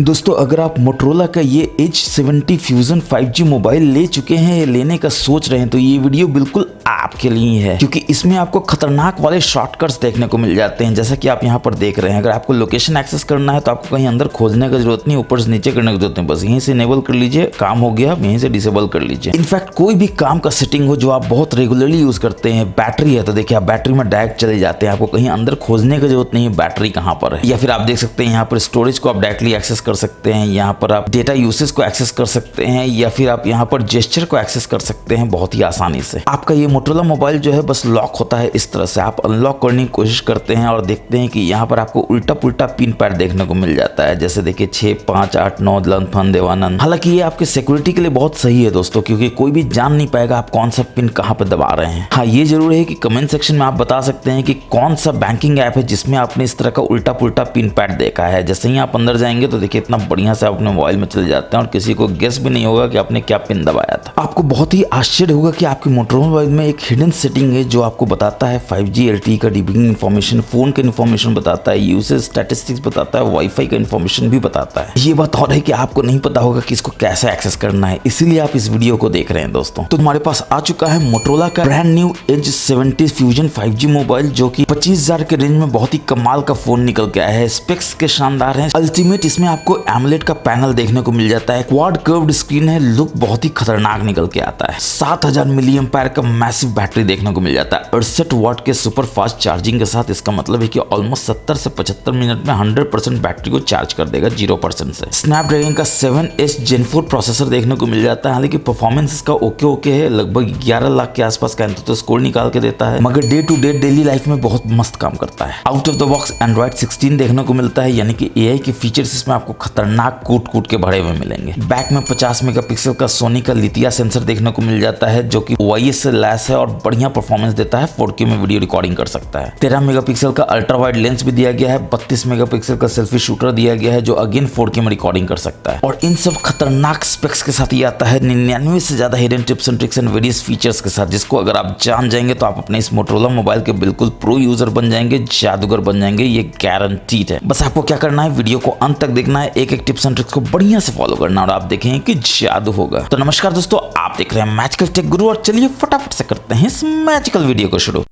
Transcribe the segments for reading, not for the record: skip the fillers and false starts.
दोस्तों अगर आप मोटरोला का ये H70 फ्यूजन 5G मोबाइल ले चुके हैं या लेने का सोच रहे हैं तो ये वीडियो बिल्कुल आपके लिए है, क्योंकि इसमें आपको खतरनाक वाले शॉर्टकट्स देखने को मिल जाते हैं। जैसा कि आप यहाँ पर देख रहे हैं, अगर आपको लोकेशन एक्सेस करना है तो आपको कहीं अंदर खोजने की जरूरत नहीं, ऊपर से नीचे करने की जरूरत नहीं, बस यहीं से इनेबल कर लीजिए, काम हो गया, यहीं से डिसेबल कर लीजिए। इनफैक्ट कोई भी काम का सेटिंग हो जो आप बहुत रेगुलरली यूज करते हैं, बैटरी है तो देखिए आप बैटरी में डायरेक्ट चले जाते हैं, आपको कहीं अंदर खोजने की जरूरत नहीं है बैटरी कहाँ पर है। या फिर आप देख सकते हैं यहाँ पर स्टोरेज को आप डायरेक्टली एक्सेस कर सकते हैं, यहाँ पर आप डेटा यूसेज को एक्सेस कर सकते हैं, या फिर आप यहाँ पर जेस्चर को एक्सेस कर सकते हैं बहुत ही आसानी से। आपका ये मोटरोला मोबाइल जो है बस लॉक होता है इस तरह से, आप अनलॉक करने की कोशिश करते हैं और देखते हैं कि यहाँ पर आपको उल्टा पुल्टा पिन पैड देखने को मिल जाता है, जैसे देखिए 6 5 8 9 लंथन देवानंद। हालांकि ये आपके सिक्योरिटी के लिए बहुत सही है दोस्तों, क्योंकि कोई भी जान नहीं पाएगा आप कौन सा पिन कहाँ पे दबा रहे हैं। हाँ, ये जरूर है कि कमेंट सेक्शन में आप बता सकते हैं कि कौन सा बैंकिंग ऐप है जिसमें आपने इस तरह का उल्टा पुल्टा पिन पैड देखा है। जैसे ही आप अंदर जाएंगे तो देखिए इतना बढ़िया से आप अपने मोबाइल में चले जाते हैं और किसी को गेस भी नहीं होगा कि आपने क्या पिन दबाया था। आपको बहुत ही आश्चर्य होगा कि आपके मोटरोला मोबाइल में एक हिडन सेटिंग है जो आपको बताता है 5G LTE का डिबिंग इन्फॉर्मेशन, फोन का इन्फॉर्मेशन बताता है, यूसेज स्टैटिस्टिक्स बताता है, वाईफाई का इन्फॉर्मेशन भी बताता है। ये बात और है कि आपको नहीं पता होगा कि इसको कैसे एक्सेस करना है, इसीलिए आप इस वीडियो को देख रहे हैं दोस्तों। तो हमारे पास आ चुका है मोटरोला का brand new H70 fusion 5G mobile, जो कि 25,000 के रेंज में बहुत ही कमाल का फोन निकल के आया है। स्पेक्स के शानदार हैं, अल्टीमेट इसमें आपको एमोलेड का पैनल देखने को मिल जाता है, क्वाड कर्व्ड स्क्रीन है, लुक बहुत ही खतरनाक निकल के आता है। 7000 मिली एम्पायर का मैसिव बैटरी देखने को मिल जाता है, 68 वाट के सुपर फास्ट चार्जिंग के साथ। इसका मतलब है कि ऑलमोस्ट 70 से 75 मिनट में 100% बैटरी को चार्ज कर देगा 0% से। स्नैपड्रैगन का 7S Gen 4 प्रोसेसर देखने को मिल जाता है। हालांकि परफॉर्मेंस इसका ओके है, लगभग 11 लाख के आसपास का तो स्कोर निकाल के देता है, मगर day to day daily life में बहुत मस्त काम करता है। Out of the box Android 16 देखने को मिलता है, यानी कि AI के फीचर्स इसमें आपको खतरनाक कूट के भरे हुए मिलेंगे। बैक में 50 मेगापिक्सल का सोनी का लिथिया सेंसर देखने को मिल जाता है, जो कि OIS से लैस है और बढ़िया परफॉर्मेंस देता है, 4K में वीडियो रिकॉर्डिंग कर सकता है। 13 मेगापिक्सल का अल्ट्रा वाइड लेंस भी दिया गया है, 32 मेगापिक्सल का सेल्फी शूटर दिया गया है जो अगेन 4K में रिकॉर्डिंग कर सकता है। और इन सब खतरनाक स्पेक्स के साथ ये आता है 99 से ज्यादा hidden tips and tricks and various features के साथ, जिसको अगर आप जान जाएंगे तो आप अपने इस मोटरोला मोबाइल के बिल्कुल प्रो यूजर बन जाएंगे, जादूगर बन जाएंगे, ये गारंटीड है। बस आपको क्या करना है, वीडियो को अंत तक देखना है, एक एक टिप्स एंड ट्रिक्स को बढ़िया से फॉलो करना और आप देखेंगे कि जादू होगा। तो नमस्कार दोस्तों, आप देख रहे हैं मैजिकल टेक गुरु और चलिए फटाफट से करते हैं इस मैजिकल वीडियो को शुरू।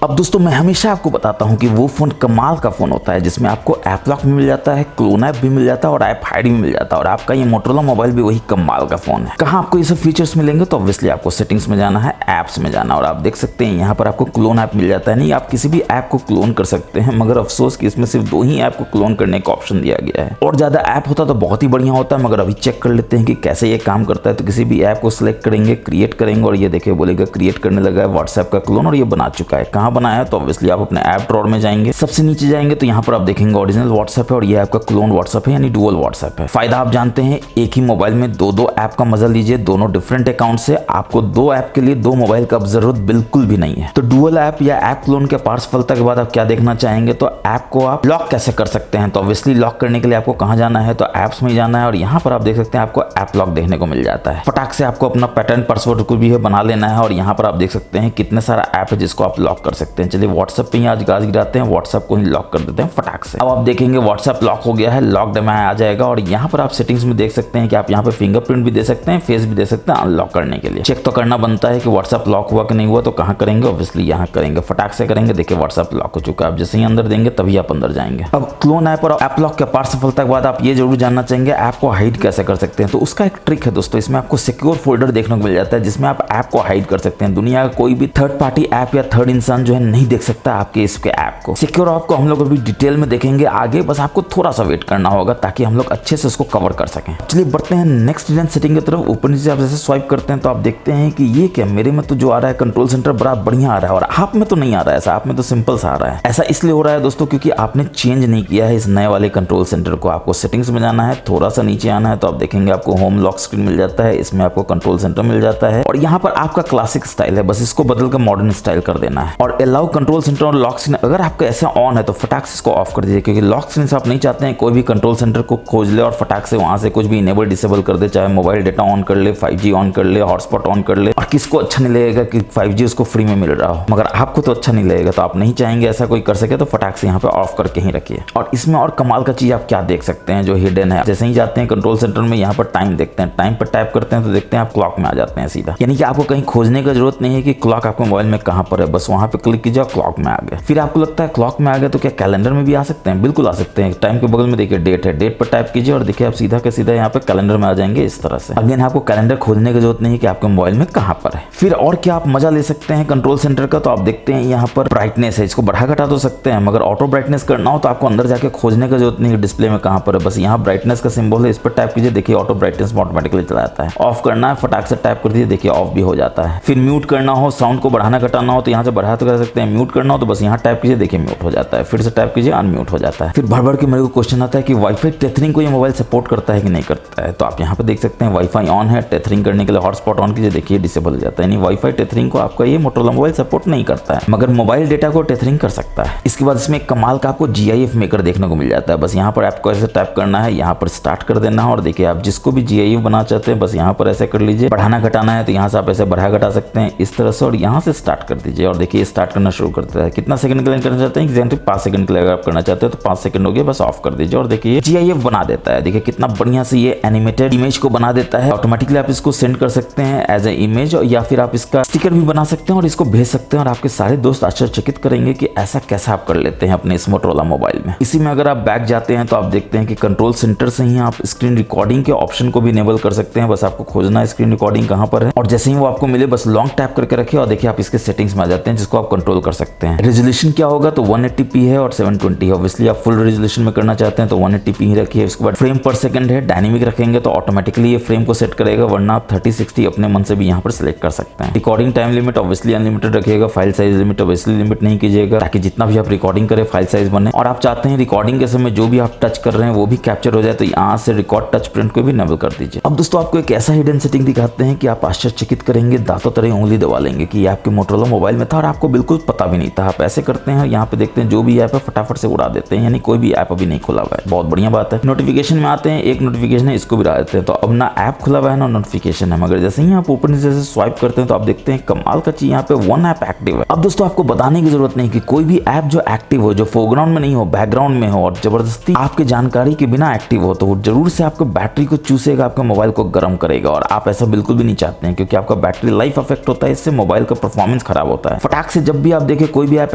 अब दोस्तों मैं हमेशा आपको बताता हूं कि वो फोन कमाल का फोन होता है जिसमें आपको ऐप लॉक भी मिल जाता है, क्लोन ऐप भी मिल जाता है और ऐप हाइड भी मिल जाता है। और आपका ये मोटरोला मोबाइल भी वही कमाल का फोन है। कहाँ आपको ये सब फीचर्स मिलेंगे, तो ऑब्वियसली आपको सेटिंग्स में जाना है, ऐप्स में जाना, और आप देख सकते हैं यहाँ पर आपको क्लोन ऐप मिल जाता है। नहीं, आप किसी भी ऐप को क्लोन कर सकते हैं, मगर अफसोस कि इसमें सिर्फ 2 ही ऐप को क्लोन करने का ऑप्शन दिया गया है। और ज्यादा ऐप होता तो बहुत ही बढ़िया होता है, मगर अभी चेक कर लेते हैं कि कैसे ये काम करता है। तो किसी भी ऐप को सिलेक्ट करेंगे, क्रिएट करेंगे, और ये देखिए बोलेगा क्रिएट करने लगा है व्हाट्सएप का क्लोन, और ये बना चुका है। कहाँ बनाया है, तो ऑब्वियसली आप अपने ऐप ड्रॉअर में जाएंगे, सबसे नीचे जाएंगे तो यहाँ पर आप देखेंगे ओरिजिनल व्हाट्सएप है और ये आपका क्लोन व्हाट्सएप है, यानी डुअल व्हाट्सएप है। फायदा आप जानते हैं, एक ही मोबाइल में 2 ऐप का मजा लीजिए, दोनों डिफरेंट अकाउंट से। आपको 2 ऐप के लिए 2 मोबाइल का जरूरत बिल्कुल भी नहीं है। तो डुअल ऐप या ऐप क्लोन के पार्ट सफलता के बाद आप क्या देखना चाहेंगे, तो ऐप को आप लॉक कैसे कर सकते हैं। तो ऑब्वियसली लॉक करने के लिए आपको कहाँ जाना है, तो ऐप्स में जाना है, और यहाँ पर आप देख सकते हैं आपको ऐप लॉक देखने को मिल जाता है। फटाक से आपको अपना पैटर्न पासवर्ड को भी बना लेना है, और यहाँ पर आप देख सकते हैं कितने सारा ऐप है जिसको आप लॉक कर सकते हैं। चलिए व्हाट्सएप पे ही आज गाज गिराते हैं, व्हाट्सएप को ही लॉक कर देते हैं फटाक से। अब आप देखेंगे व्हाट्सएप लॉक हो गया है, लॉक्ड में आ जाएगा। और यहाँ पर आप सेटिंग्स में देख सकते हैं कि आप यहाँ पे फिंगरप्रिंट भी दे सकते हैं, फेस भी दे सकते हैं अनलॉक करने के लिए। चेक तो करना बनता है कि व्हाट्सएप लॉक हुआ कि नहीं हुआ, तो कहाँ करेंगे, ऑब्वियसली यहाँ करेंगे, फटाक से करेंगे। देखिए व्हाट्सएप लॉक हो चुका है, आप जैसे ही अंदर देंगे तभी आप अंदर जाएंगे। अब क्लोन ऐप और ऐप लॉक के पार्ट सफलता के बाद आप ये जरूर जानना चाहेंगे ऐप को हाइड कैसे कर सकते हैं। तो उसका एक ट्रिक है दोस्तों, इसमें आपको सिक्योर फोल्डर देखने को मिल जाता है जिसमें आप ऐप को हाइड कर सकते हैं। दुनिया का कोई भी थर्ड पार्टी ऐप या थर्ड इंसान जो है नहीं देख सकता आपके इसके ऐप को। सिक्योर ऐप को हम लोग अभी डिटेल में देखेंगे आगे, बस आपको थोड़ा सा वेट करना होगा ताकि हम लोग अच्छे से उसको कवर कर सकें। चलिए बढ़ते हैं नेक्स्ट हिडन सेटिंग की तरफ। ऊपर नीचे आप जैसे स्वाइप करते हैं तो आप देखते हैं कि ये क्या, मेरे में तो जो आ रहा है कंट्रोल सेंटर बड़ा बढ़िया आ रहा है, और आप में तो नहीं आ रहा है ऐसा, आप में तो सिंपल सा आ रहा है। ऐसा इसलिए हो रहा है दोस्तों क्योंकि आपने चेंज नहीं किया है इस नए वाले कंट्रोल सेंटर को। आपको सेटिंग्स में जाना है, थोड़ा सा नीचे आना है, तो आप देखेंगे आपको होम लॉक स्क्रीन मिल जाता है, इसमें आपको कंट्रोल सेंटर मिल जाता है, और यहाँ पर आपका क्लासिक स्टाइल है, बस इसको बदल कर मॉडर्न स्टाइल कर देना है। और और अलाउ कंट्रोल सेंटर और लॉक स्क्रीन अगर आपका ऐसा ऑन है तो फटाक से इसको ऑफ कर दीजिए, क्योंकि लॉक स्क्रीन से आप नहीं चाहते हैं कोई भी कंट्रोल सेंटर को खोज ले और फटाक से वहां से कुछ भी इनेबल डिसेबल कर दे, चाहे मोबाइल डेटा ऑन कर ले, 5G ऑन कर ले, हॉटस्पॉट ऑन कर ले। और किसको अच्छा नहीं लगेगा कि 5G उसको फ्री में मिल रहा हो, मगर आपको तो अच्छा नहीं लगेगा, तो आप नहीं चाहेंगे ऐसा कोई कर सके, तो फटाक से यहाँ पे ऑफ करके ही रखिए। और इसमें और कमाल का चीज आप क्या देख सकते हैं जो हिडन है, जैसे ही जाते हैं कंट्रोल सेंटर में यहाँ पर टाइम देखते हैं, टाइम पर टैप करते हैं तो देखते हैं आप क्लॉक में आ जाते हैं सीधा, यानी कि आपको कहीं खोजने की जरूरत नहीं है कि क्लॉक आपके मोबाइल में कहाँ पर है, बस वहां पे क्लिक कीजिए क्लॉक में आ गया। फिर आपको लगता है क्लॉक में आ गया तो क्या कैलेंडर में भी आ सकते हैं? बिल्कुल आ सकते हैं। टाइम के बगल में देखिए डेट है, डेट पर टाइप कीजिए और देखिए आप सीधा के सीधा यहाँ पे कैलेंडर में आ जाएंगे इस तरह से। अगेन आपको कैलेंडर खोजने की जरूरत नहीं है कि आपके मोबाइल में कहाँ पर है। फिर और क्या आप मजा ले सकते हैं कंट्रोल सेंटर का, तो आप देखते हैं यहाँ पर ब्राइटनेस है, इसको बढ़ा घटा तो सकते हैं, मगर ऑटो ब्राइटनेस करना हो तो आपको अंदर जाके खोजने की जरूरत नहीं है डिस्प्ले में कहाँ पर है, बस यहाँ ब्राइटनेस का सिंबल है, इस पर टाइप कीजिए, देखिए ऑटो ब्राइटनेस में ऑटोमेटिकली चला जाता है। ऑफ करना है फटाक से टाइप कर दीजिए, देखिए ऑफ भी हो जाता है। फिर म्यूट करना हो, साउंड को बढ़ाना घटाना हो तो यहाँ से बढ़ा तो कर सकते हैं, म्यूट करना हो तो बस यहाँ टाइप कीजिए, देखिए म्यूट हो जाता है, फिर से टाइप कीजिए अनम्यूट हो जाता है। फिर भर भर के मेरे को क्वेश्चन आता है कि वाईफाई टेथरिंग को ये मोबाइल सपोर्ट करता है कि नहीं करता है, तो आप यहाँ पे देख सकते हैं वाईफाई ऑन है, टेथरिंग करने के लिए हॉटस्पॉट ऑन कीजिए, देखिए डिसेबल हो जाता है, यानी वाईफाई टेथरिंग को आपका ये मोटोरोला मोबाइल सपोर्ट नहीं करता है, मगर मोबाइल डेटा को टेथरिंग कर सकता है। इसके बाद इसमें कमाल का आपको GIF मेकर देखने को मिल जाता है, बस यहाँ पर आपको ऐसे टाइप करना है, यहाँ पर स्टार्ट कर देना है और देखिए आप जिसको भी GIF बना चाहते हैं बस यहाँ पर ऐसे कर लीजिए। बढ़ाना घटाना है तो यहाँ से आप ऐसे बढ़ा घटा सकते हैं इस तरह से, और यहाँ से स्टार्ट कर दीजिए और देखिए स्टार्ट करना शुरू करता है। कितना सेकंड के लिए करना चाहते हैं? एग्जैक्टली 5 सेकंड के लिए अगर आप करना चाहते हैं तो 5 सेकंड हो गया, बस ऑफ कर दीजिए और देखिए GIF बना देता है। देखिए कितना बढ़िया से ये एनिमेटेड इमेज को बना देता है ऑटोमेटिकली। आप इसको सेंड कर सकते हैं एज ए इमेज, या फिर आप इसका स्टिकर भी बना सकते हैं और इसको भेज सकते हैं, और आपके सारे दोस्त आश्चर्यचकित करेंगे कि ऐसा कैसा आप कर लेते हैं अपने इस मोटोरोला मोबाइल में। इसी में अगर आप बैक जाते हैं तो आप देखते हैं कि कंट्रोल सेंटर से ही आप स्क्रीन रिकॉर्डिंग के ऑप्शन को भी इनेबल कर सकते हैं, बस आपको खोजना है स्क्रीन रिकॉर्डिंग कहां पर है, और जैसे ही वो आपको मिले बस लॉन्ग टैप करके रखिए और देखिए आप इसके सेटिंग्स में आ जाते हैं जिसको आप कंट्रोल कर सकते हैं। रेजोल्यूशन क्या होगा तो 180p है और 720 है, ऑब्वियसली आप फुल रेजोल्यूशन में करना चाहते हैं तो 180p ही रखिए। उसके बाद फ्रेम पर सेकंड है, डायनेमिक रखेंगे तो ऑटोमेटिकली ये फ्रेम को सेट करेगा, वरना आप 30-60 अपने मन से भी यहाँ पर सिलेक्ट कर सकते हैं। Recording time limit obviously unlimited रखिएगा, file size limit obviously limit नहीं कीजिएगा, ताकि जितना भी आप रिकॉर्डिंग करें फाइल साइज बने, और आप चाहते हैं रिकॉर्डिंग के समय जो भी आप टच कर रहे हैं वो भी कैप्चर हो जाए तो यहाँ से रिकॉर्ड टच प्रिंट को भी इनेबल कर दीजिए। अब दोस्तों आपको एक ऐसा हिडन सेटिंग दिखाते हैं कि आप आश्चर्यचकित करेंगे, दांतों तरह उंगली दबा लेंगे कि ये आपके मोटोरोला मोबाइल में था और आपको बिल्कुल पता भी नहीं था। आप ऐसे करते हैं, यहाँ पे देखते हैं जो भी ऐप है फटाफट से उड़ा देते हैं, यानी कोई भी ऐप अभी नहीं खुला हुआ है, बहुत बढ़िया बात है। नोटिफिकेशन में आते हैं, एक नोटिफिकेशन है इसको भी उड़ा देते हैं, तो अब ना ऐप खुला हुआ है ना नोटिफिकेशन है, मगर जैसे ही आप ऊपर नीचे से स्वाइप करते हैं तो आप देखते हैं कमाल का चीज यहाँ पे 1 ऐप एक्टिव है। अब दोस्तों आपको बताने की जरूरत नहीं कि कोई भी ऐप जो एक्टिव हो, जो फोरग्राउंड में नहीं हो, बैकग्राउंड में हो और जबरदस्ती आपके जानकारी के बिना एक्टिव हो, तो वो जरूर से आपको बैटरी को चूसेगा, आपके मोबाइल को गर्म करेगा, और आप ऐसा बिल्कुल भी नहीं चाहते हैं, क्योंकि आपका बैटरी लाइफ अफेक्ट होता है, इससे मोबाइल का परफॉर्मेंस खराब होता है। फटाक से जब भी आप देखें कोई भी ऐप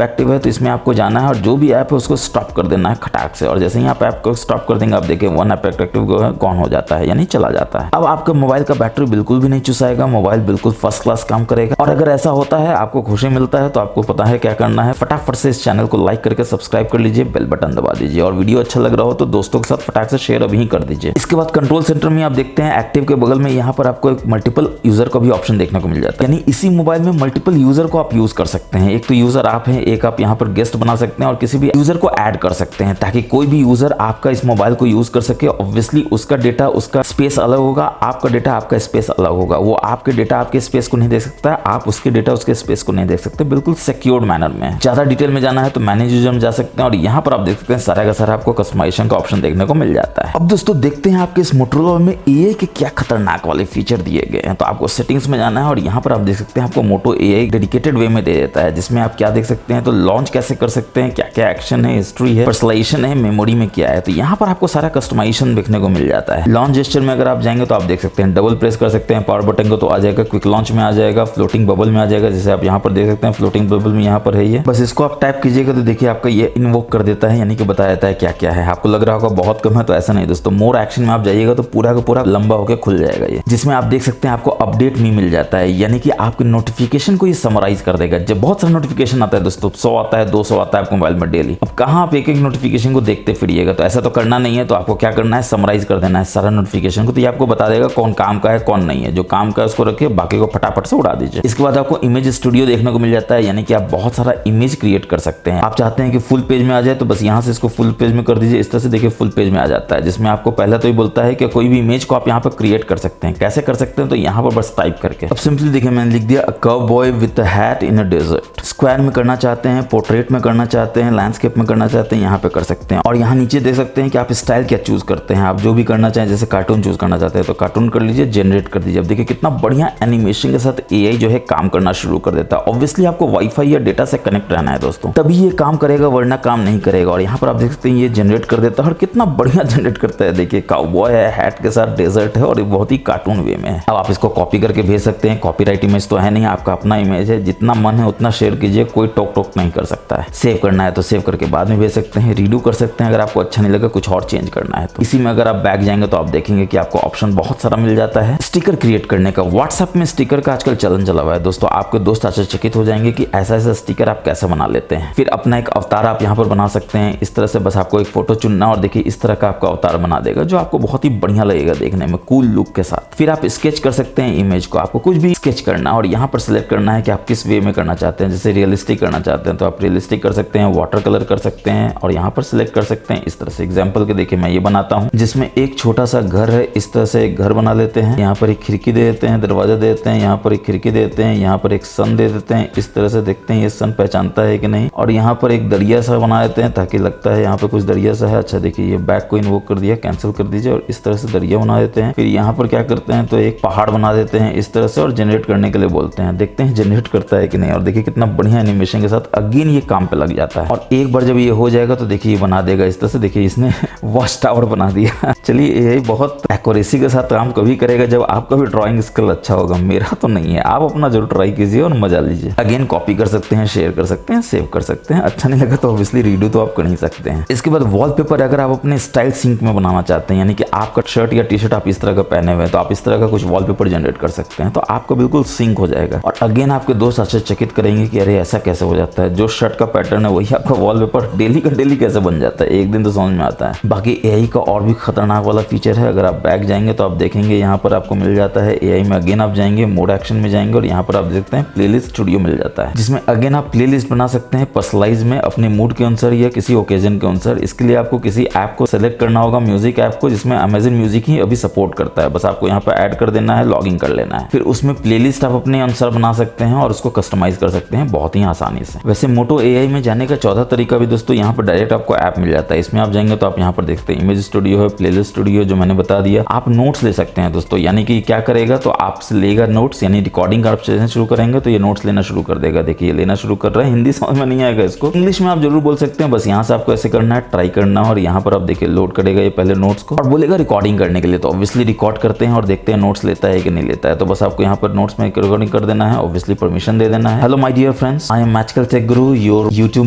एक्टिव है तो इसमें आपको जाना है और जो भी ऐप है उसको स्टॉप कर देना है खटाक से, और जैसे ही आप ऐप को स्टॉप कर देंगे आप देखें 1 ऐप एक्टिव ऑन हो जाता है, यानी चला जाता है। अब आपका मोबाइल का बैटरी बिल्कुल भी नहीं चुसाएगा, मोबाइल बिल्कुल फर्स्ट क्लास काम करेगा। और अगर ऐसा होता है, आपको खुशी मिलता है, तो आपको पता है क्या करना है, फटाफट से इस चैनल को लाइक करके सब्सक्राइब कर लीजिए, बेल बटन दबा दीजिए, और वीडियो अच्छा लग रहा हो तो दोस्तों के साथ फटाक से शेयर अभी कर दीजिए। इसके बाद कंट्रोल सेंटर में आप देखते हैं एक्टिव के बगल में यहाँ पर आपको एक मल्टीपल यूजर का भी ऑप्शन देखने को मिल जाता है, यानी इसी मोबाइल में मल्टीपल यूजर को आप यूज कर सकते हैं। एक तो यूजर आप हैं, एक आप यहाँ पर गेस्ट बना सकते हैं और किसी भी यूजर को ऐड कर सकते हैं, ताकि कोई भी यूजर आपका इस मोबाइल को यूज कर सके। ऑब्वियसली उसका डेटा उसका स्पेस अलग होगा, आपका डेटा आपका स्पेस अलग होगा, वो आपके डेटा आपके स्पेस को नहीं देख सकता, आप उसके डेटा उसके स्पेस को नहीं देख सकते, बिल्कुल सिक्योर्ड मैनर में। ज्यादा डिटेल में जाना है तो मैनेज यूजर में जा सकते हैं, और यहाँ पर आप देख सकते हैं सारा का सारा आपको कस्टमाइजेशन का ऑप्शन देखने को मिल जाता है। अब दोस्तों देखते हैं आपके इस मोटोरोला में AI के क्या खतरनाक वाले फीचर दिए गए हैं। तो आपको सेटिंग्स में जाना है और यहाँ पर आप देख सकते हैं आपको मोटो AI डेडिकेटेड वे में दे देता है, जिसमें आप क्या देख सकते हैं, तो लॉन्च कैसे कर सकते हैं, क्या क्या एक्शन है, हिस्ट्री है, पर्सनलाइजेशन है, मेमोरी में क्या है, तो यहाँ पर आपको सारा कस्टमाइजेशन देखने को मिल जाता है। लॉन्च जेस्चर में अगर आप जाएंगे तो आप देख सकते हैं डबल प्रेस कर सकते हैं पावर बटन को तो आ जाएगा, क्विक लॉन्च में आ जाएगा, फ्लोटिंग बबल में आ जाएगा, जैसे आप यहाँ पर देख सकते हैं फ्लोटिंग बबल में यहाँ पर है ये, बस इसको आप टाइप कीजिएगा तो देखिए आपका ये इन्वोक कर देता है, यानी कि बता देता है क्या क्या है। आपको लग रहा होगा बहुत कम है, तो ऐसा नहीं दोस्तों, मोर एक्शन में आप जाइएगा तो पूरा का पूरा लंबा होकर खुल जाएगा ये, जिसमें आप देख सकते हैं आपको अपडेट में मिल जाता है, यानी कि आपके नोटिफिकेशन को ये समराइज कर देगा। जब बहुत सारा नोटिफिकेशन आता है दोस्तों, 100 आता है, 200 आता है आपके मोबाइल में डेली, अब कहाँ आप एक एक नोटिफिकेशन को देखते फिरिएगा, तो ऐसा तो करना नहीं है। तो आपको क्या करना है, समराइज कर देना है सारा नोटिफिकेशन को, तो ये आपको बता देगा कौन काम का है कौन नहीं है। जो काम का है उसको रखिए, बाकी को फटाफट से उड़ा दीजिए। इसके बाद आपको इमेज स्टूडियो देखने को मिल जाता है, यानी कि आप बहुत सारा इमेज क्रिएट कर सकते हैं। आप चाहते हैं कि फुल पेज में आ जाए तो बस यहाँ से इसको फुल पेज में कर दीजिए, इस तरह से देखिए फुल पेज में आ जाता है, जिसमें आपको पहले तो ये बोलता है कि कोई भी इमेज को आप यहाँ पर क्रिएट कर सकते हैं। कैसे कर सकते हैं, तो यहाँ पर बस टाइप करके, अब सिंपली देखिए मैंने लिख दिया a cowboy with a hat in a desert, shift. Square में करना चाहते हैं, पोर्ट्रेट में करना चाहते हैं, लैंडस्केप में करना चाहते हैं, यहाँ पे कर सकते हैं। और यहाँ नीचे देख सकते हैं कि आप स्टाइल क्या चूज करते हैं। आप जो भी करना चाहें, जैसे कार्टून चूज करना चाहते हैं तो कार्टून कर लीजिए, जनरेट कर दीजिए। अब देखिए कितना बढ़िया एनिमेशन के साथ एआई जो है काम करना शुरू कर देता है। ऑब्वियसली आपको वाईफाई या डेटा से कनेक्ट रहना है दोस्तों, तभी ये काम करेगा, वरना काम नहीं करेगा। और यहाँ पर आप देख सकते हैं ये जनरेट कर देता है और कितना बढ़िया जनरेट करता है। देखिए काउबॉय है, हैट के साथ डेजर्ट है और ये बहुत ही कार्टून वे में है। अब आप इसको कॉपी करके भेज सकते हैं। कॉपीराइट इमेज तो है नहीं, आपका अपना इमेज है, जितना मन है उतना शेयर कीजिए, कोई टोक टोक नहीं कर सकता है। सेव करना है तो सेव करके बाद में भेज सकते हैं, रीडू कर सकते हैं अगर आपको अच्छा नहीं लगा, कुछ और चेंज करना है तो। इसी में अगर आप बैक जाएंगे तो आप देखेंगे कि आपको ऑप्शन बहुत सारा मिल जाता है स्टिकर क्रिएट करने का। व्हाट्सएप में स्टिकर का आजकल चलन चला हुआ है दोस्तों। आपके दोस्त आश्चर्यचकित हो जाएंगे कि ऐसा ऐसा स्टिकर आप कैसे बना लेते हैं। फिर अपना एक अवतार आप यहाँ पर बना सकते हैं इस तरह से, बस आपको एक फोटो चुनना और देखिए इस तरह का आपका अवतार बना देगा जो आपको बहुत ही बढ़िया लगेगा देखने में, कूल लुक के साथ। फिर आप स्केच कर सकते हैं इमेज को, आपको कुछ भी स्केच करना और यहाँ पर सिलेक्ट करना है कि आप किस वे में करना चाहते हैं। जैसे रियलिस्टिक करना चाहते हैं तो आप रियलिस्टिक कर सकते हैं, वाटर कलर कर सकते हैं और यहाँ पर सिलेक्ट कर सकते हैं इस तरह से। एग्जाम्पल के देखिए मैं ये बनाता हूँ जिसमें एक छोटा सा घर है, इस तरह से एक घर बना लेते हैं। यहाँ पर एक खिड़की दे देते हैं, दरवाजा दे देते हैं, यहाँ पर एक खिड़की दे देते हैं, यहाँ पर एक सन दे देते हैं। इस तरह से देखते हैं ये सन पहचानता है कि नहीं। और यहाँ पर एक दरिया सा बना देते हैं ताकि लगता है यहाँ पे कुछ दरिया सा है। अच्छा देखिए ये बैक को इन्वोक कर दिया, कैंसिल कर दीजिए और इस तरह से दरिया बना देते हैं। फिर यहाँ पर क्या करते हैं तो एक पहाड़ बना देते हैं इस तरह से और जनरेट करने के लिए बोलते हैं, देखते हैं जनरेट करता है कि नहीं। और देखिए कितना बढ़िया एनिमेशन के साथ अगेन ये काम पे लग जाता है। और एक बार जब ये हो जाएगा तो देखिए ये बना देगा इस तरह से। देखिए इसने वॉच टावर बना दिया। चलिए यही बहुत एक्यूरेसी के साथ काम कभी करेगा जब आपका भी ड्राइंग स्किल अच्छा होगा। मेरा तो नहीं है, आप अपना जरूर ट्राई कीजिए और मजा लीजिए। अगेन कॉपी कर सकते हैं, शेयर कर सकते हैं, सेव कर सकते हैं। अच्छा नहीं लगा तो ऑब्वियसली रीडू तो आप कर नहीं सकते हैं। इसके बाद वॉलपेपर अगर आप अपने स्टाइल सिंक में बनाना चाहते हैं, यानी कि आपका शर्ट या टी शर्ट आप इस तरह का पहने हुए हैं तो आप इस तरह का कुछ वॉलपेपर जनरेट कर सकते हैं, तो आपका बिल्कुल सिंक हो जाएगा। और अगेन आपके दोस्त आश्चर्यचकित करेंगे कि अरे ऐसा कैसे हो जाता है, जो शर्ट का पैटर्न है वही आपका वॉलपेपर डेली का डेली कैसे बन जाता है, एक दिन तो समझ में आता है। बाकी एआई का और भी खतरनाक वाला फीचर है। अगर आप बैक जाएंगे तो आप देखेंगे यहाँ पर आपको मिल जाता है एआई में। अगेन आप जाएंगे मोड एक्शन में जाएंगे और यहाँ पर आप देखते हैं प्लेलिस्ट स्टूडियो मिल जाता है, जिसमें अगेन आप प्लेलिस्ट बना सकते हैं पर्सनलाइज में अपने मूड के अनुसार या किसी ओकेजन के अनुसार। इसके लिए आपको किसी ऐप को सेलेक्ट करना होगा, म्यूजिक ऐप को, जिसमें अमेजन म्यूजिक ही अभी सपोर्ट करता है। बस आपको यहाँ पर ऐड कर देना है, लॉगिन कर लेना है। फिर उसमें प्लेलिस्ट आप अपने अनुसार बना सकते हैं और उसको कस्टमाइज कर सकते हैं बहुत ही आसानी से। वैसे मोटो एआई में जाने का चौथा तरीका भी दोस्तों यहाँ पर डायरेक्ट आपको ऐप मिल जाता है। इसमें आप जाएंगे तो आप यहाँ पर देखते हैं इमेज स्टूडियो है, प्लेलिस्ट स्टूडियो जो मैंने बता दिया। आप नोट्स ले सकते हैं दोस्तों, यानी कि क्या करेगा तो आपसे लेगा नोट्स, यानी रिकॉर्डिंग आप शुरू करेंगे तो ये नोट्स लेना शुरू कर देगा। देखिए ये लेना शुरू कर रहा है। हिंदी समझ में नहीं आएगा, इसको इंग्लिश में आप जरूर बोल सकते हैं। बस यहाँ से आपको ऐसे करना है, ट्राई करना, और यहाँ पर आप देखिए लोड करेगा ये पहले नोट्स को और बोलेगा रिकॉर्डिंग करने के लिए। तो ऑब्वियसली रिकॉर्ड करते हैं और देखते हैं नोट्स लेता है कि नहीं लेता है। तो बस आपको यहाँ पर नोट्स में रिकॉर्डिंग कर देना है, ऑब्वियसली परमिशन दे देना है। Hello my dear friends, I am magical tech guru, your YouTube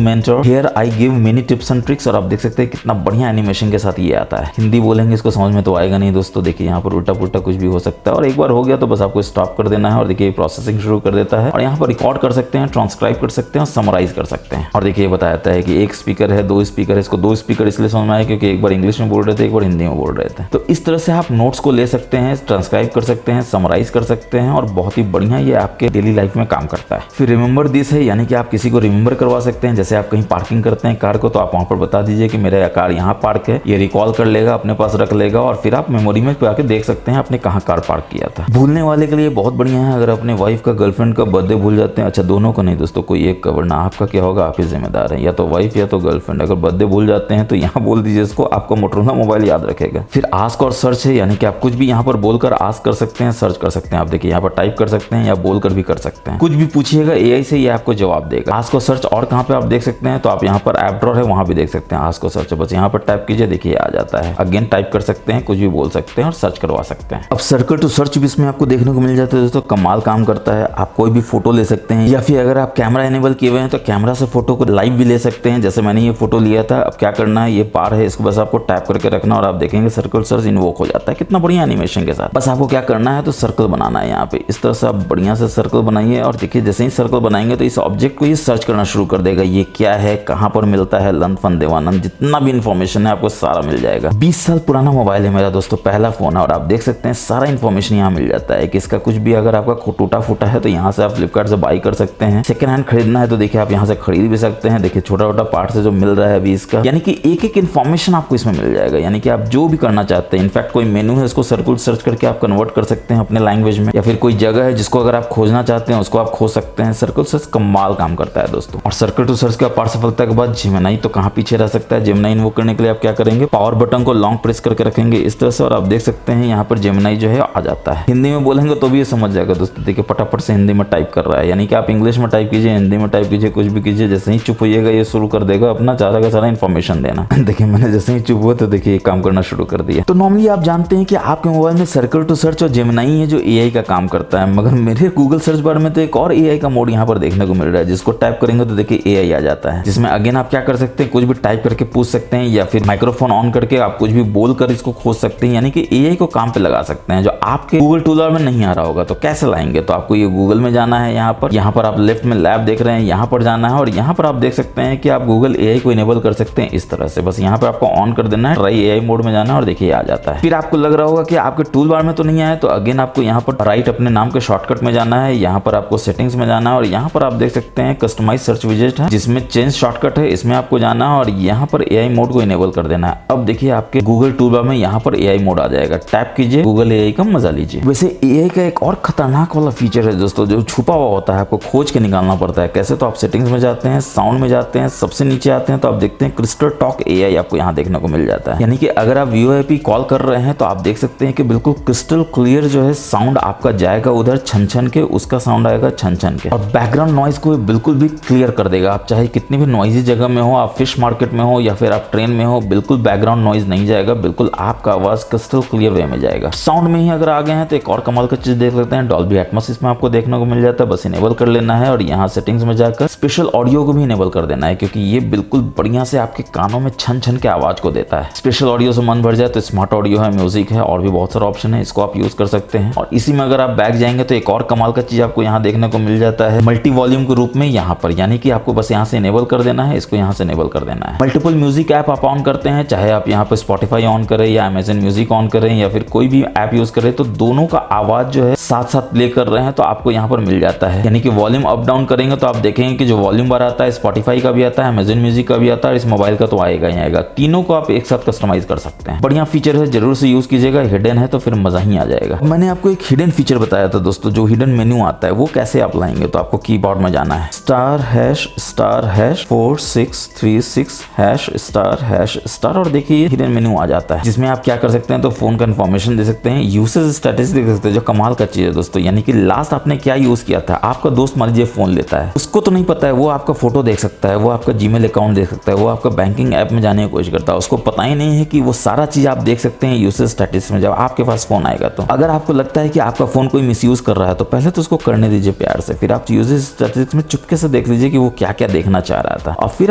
mentor. Here I give many tips and tricks. और आप देख सकते हैं कितना बढ़िया एनिमेशन के साथ ये आता है। हिंदी बोलेंगे इसको समझ में तो आएगा नहीं दोस्तों। देखिए यहाँ पर उल्टा पुल्टा कुछ भी हो सकता है और एक बार हो गया तो बस आपको स्टॉप कर देना है और देखिए प्रोसेसिंग शुरू कर देता है। और यहाँ पर रिकॉर्ड कर सकते हैं, ट्रांसक्राइब कर सकते हैं और समराइज कर सकते हैं। और देखिए ये बताता है कि एक स्पीकर है, दो स्पीकर है। इसको दो स्पीकर इसलिए समझ में आया क्योंकि एक बार इंग्लिश में बोल रहे थे, एक बार हिंदी में बोल रहे थे। तो इस तरह से आप नोट्स को ले सकते हैं, ट्रांसक्राइब कर सकते हैं, समराइज कर सकते हैं और बहुत ही बढ़िया ये आपके डेली लाइफ में काम करता है। फिर रिमेंबर दिस है, यानी कि आप किसी को रिमेंबर करवा सकते हैं। जैसे आप कहीं पार्किंग करते हैं कार को, तो आप वहां पर बता दीजिए कि मेरा कार यहाँ पार्क है, ये रिकॉल कर लेगा, अपने पास रख लेगा और फिर आप मेमोरी में आके देख सकते हैं आपने कहाँ कार पार्क किया था। भूलने वाले के लिए बहुत बढ़िया है। अगर अपने वाइफ का गर्लफ्रेंड का बर्थडे भूल जाते हैं, अच्छा दोनों को नहीं दोस्तों, कोई एक का, वरना आपका क्या होगा, आप ही जिम्मेदार है, या तो वाइफ या तो गर्लफ्रेंड। अगर बर्थडे भूल जाते हैं तो यहाँ बोल दीजिए इसको, आपको मोटरोला मोबाइल याद रखेगा। फिर आस्क और सर्च है, यानी कि आप कुछ भी यहाँ पर बोलकर आस्क कर सकते हैं, सर्च कर सकते हैं। आप देखिए यहाँ पर टाइप कर सकते हैं या बोलकर भी कर सकते हैं। कुछ भी पूछिएगा एआई से, ये आपको जवाब देगा। आस्क और सर्च और कहाँ पे आप देख सकते हैं तो आप यहाँ पर ऐप ड्रॉअर है, वहां भी देख सकते हैं आस्क और सर्च। बस यहाँ पर टाइप कीजिए, देखिए आ जाता है। अगेन टाइप कर सकते हैं, कुछ भी बोल सकते हैं और सर्च करवा सकते हैं। अब सर्कल टू सर्च भी इसमें आपको देखने को मिल जाता है दोस्तों, कमाल काम करता है। आप कोई भी फोटो ले सकते हैं या फिर अगर आप कैमरा इनेबल किए हुए हैं तो कैमरा से फोटो को लाइव भी ले सकते हैं। जैसे मैंने ये फोटो लिया था, अब क्या करना है, ये पार है, इसको बस आपको टैप करके रखना और आप देखेंगे सर्कल सर्च इन्वोक हो जाता है। कितना बढ़िया एनिमेशन के साथ। बस आपको क्या करना है तो सर्कल बनाना है यहाँ पे, इस तरह से आप बढ़िया से सर्कल बनाइए और देखिए जैसे ही सर्कल बनाएंगे तो इस ऑब्जेक्ट को ये सर्च करना शुरू कर देगा, ये क्या है, कहाँ पर मिलता है, लंत फन देवानंद, जितना भी इन्फॉर्मेशन है आपको सारा मिल जाएगा। 20 साल पुराना मोबाइल है मेरा दोस्तों, पहला फोन है और आप देख सकते हैं सारा इन्फॉर्मेशन यहाँ मिल जाता है कि इसका कुछ भी अगर आपका टूटा फूटा है तो यहाँ से आप फ्लिपकार्ट से बाई कर सकते हैं। सेकंड हैंड खरीदना है तो देखिए आप यहाँ से खरीद भी सकते हैं। देखिए छोटा छोटा पार्ट से जो मिल रहा है अभी इसका, यानी कि एक एक इन्फॉर्मेशन आपको इसमें मिल जाएगा। यानी कि आप जो भी करना चाहते हैं, इनफैक्ट कोई मेनू है उसको सर्कल सर्च करके आप कन्वर्ट कर सकते हैं अपने लैंग्वेज में, या फिर कोई जगह है जिसको अगर आप खोजना चाहते हैं उसको आप खोज सकते हैं। सर्कल सर्च कमाल काम करता है दोस्तों। और सर्कल टू सर्च का पार्ट सफलता के बाद जेमिनी तो कहाँ पीछे रह सकता है। जेमिनी इन्वोक करने के लिए आप क्या करेंगे, पावर बटन को लॉन्ग प्रेस करके रखेंगे इस तरह से, और आप देख सकते हैं यहाँ पर जेमिनी जो है आ जाता है। हिंदी में बोलेंगे तो भी ये समझ जाएगा दोस्तों। देखिए फटाफट से हिंदी में टाइप कर रहा है, यानी कि आप इंग्लिश में टाइप कीजिए, हिंदी में टाइप कीजिए, कुछ भी कीजिए, जैसे ही चुप होइएगा ये शुरू कर देगा अपना सारा का सारा इन्फॉर्मेशन देना। देखिए मैंने जैसे ही चुप हुआ तो देखिए काम करना शुरू कर दिया। तो नॉर्मली आप जानते हैं कि आपके मोबाइल में सर्कल टू सर्च और जेमिनी है जो एआई का काम करता है, मगर मेरे गूगल सर्च बार में तो एक और एआई का मोड यहाँ पर देखने को मिल रहा है, जिसको टाइप करेंगे तो देखिए एआई आ जाता है, जिसमें अगेन आप क्या कर सकते हैं, कुछ भी टाइप करके पूछ सकते हैं या फिर माइक्रोफोन ऑन करके आप कुछ भी बोलकर इसको खोज सकते हैं, यानी कि एआई को काम पे लगा सकते हैं जो आपके गूगल टूल बार में नहीं आ रहा होगा। तो कैसे लाएंगे, तो आपको ये गूगल में जाना है, यहाँ पर आप लेफ्ट में लैब देख रहे हैं, यहाँ पर जाना है और यहाँ पर आप देख सकते हैं कि आप गूगल एआई को इनेबल कर सकते हैं इस तरह से। बस यहाँ पर आपको ऑन कर देना है, ट्राई एआई मोड में जाना है और देखिए आ जाता है। फिर आपको लग रहा होगा कि आपके टूल बार में तो नहीं आया, तो अगेन आपको यहाँ पर राइट अपने नाम के शॉर्टकट में जाना है, यहाँ पर आपको सेटिंग्स में जाना है और यहाँ पर आप देख सकते हैं कस्टमाइज सर्च विजेट है जिसमें चेंज शॉर्टकट है, इसमें आपको जाना है और यहाँ पर एआई मोड को इनेबल कर देना है। अब देखिए आपके गूगल टूल बार में यहाँ पर एआई मोड आ जाएगा, टैप कीजिए, गूगल एआई का मजा लीजिए। वैसे एआई का एक और खतरनाक वाला फीचर है दोस्तों जो छुपा हुआ होता है, आपको खोज के निकालना पड़ता है। कैसे, तो आप सेटिंग्स में जाते हैं, साउंड में जाते हैं, सबसे नीचे आते हैं तो आप देखते हैं क्रिस्टल टॉक एआई आपको यहाँ देखने को मिल जाता है, यानी कि अगर आप वीओआईपी कॉल कर रहे हैं तो आप देख सकते हैं कि बिल्कुल क्रिस्टल क्लियर जो है साउंड आपका जाएगा उधर छन छन के, उसका साउंड आएगा छन छन के और बैकग्राउंड नॉइज को बिल्कुल भी क्लियर कर देगा। आप चाहे कितनी भी नॉइजी जगह में हो, आप फिश मार्केट में हो या फिर आप ट्रेन में हो, बिल्कुल बैकग्राउंड नॉइज नहीं जाएगा, बिल्कुल आपका आवाज क्रिस्टल क्लियर वे में जाएगा। साउंड में ही अगर आ गए हैं तो एक और कमाल का चीज देख लेते हैं, डॉल्बी एटमॉस इसमें आपको देखने को मिल जाता है। बस इनेबल कर लेना है और यहाँ सेटिंग्स में जाकर स्पेशल ऑडियो को भी इनेबल कर देना है, क्योंकि ये बिल्कुल बढ़िया से आपके कानों में छन छन के आवाज को देता है। स्पेशल ऑडियो से मन भर जाए तो स्मार्ट ऑडियो है, म्यूजिक है और भी बहुत सारा ऑप्शन है, इसको आप यूज कर सकते हैं। और इसी में अगर आप बैक जाएंगे तो एक और कमाल का चीज आपको यहाँ देखने को मिल जाता है मल्टी वॉल्यूम के रूप में यहाँ पर, यानी कि आपको बस यहाँ से इनेबल कर देना है, इसको यहाँ से इनेबल कर देना है। मल्टीपल म्यूजिक ऐप आप ऑन करते हैं, चाहे आप यहाँ पर स्पॉटिफाई ऑन करें या अमेजन म्यूजिक ऑन करें या फिर कोई भी ऐप यूज करें, तो दोनों का आवाज जो है साथ साथ प्ले कर रहे हैं तो आपको यहाँ पर मिल जाता है। यानी कि वॉल्यूम अप डाउन करेंगे तो आप देखेंगे कि जो वॉल्यूम बार आता है स्पॉटिफाई का भी आता है, अमेजन म्यूजिक का भी आता है और इस मोबाइल का तो आएगा ही आएगा। तीनों को आप एक साथ कस्टमाइज कर सकते हैं। बढ़िया फीचर है, जरूर से यूज कीजिएगा। हिडन है तो फिर मजा ही आ जाएगा। मैंने आपको एक हिडन फीचर बताया था दोस्तों, जो हिडन मेन्यू आता है वो कैसे आप लाएंगे, तो आपको कीबोर्ड में जाना है, *#4636# और देखिए हिडन मेन्यू आ जाता है, जिसमें आप क्या कर सकते हैं, तो फोन का इन्फॉर्मेशन दे सकते हैं, यूसेज स्टेटस देख सकते हैं, जो कमाल का चीज है दोस्तों, यानी कि लास्ट आपने क्या यूज किया था। आपका दोस्त मान लीजिए फोन लेता है, उसको तो नहीं पता है, वो आपका फोटो देख सकता है, वो आपका जीमेल अकाउंट देख सकता है, वो आपका बैंकिंग ऐप में जाने की कोशिश करता है, उसको पता ही नहीं है कि वो सारा चीज आप देख सकते हैं यूसेज स्टेटस में जब आपके पास फोन आएगा। तो अगर आपको लगता है कि आपका फोन कोई मिसयूज कर रहा है तो पहले तो उसको करने दीजिए प्यार से, फिर आप यूसेज स्टेटस में चुपके से देख लीजिए कि वो क्या क्या देखना चाह रहा था, और फिर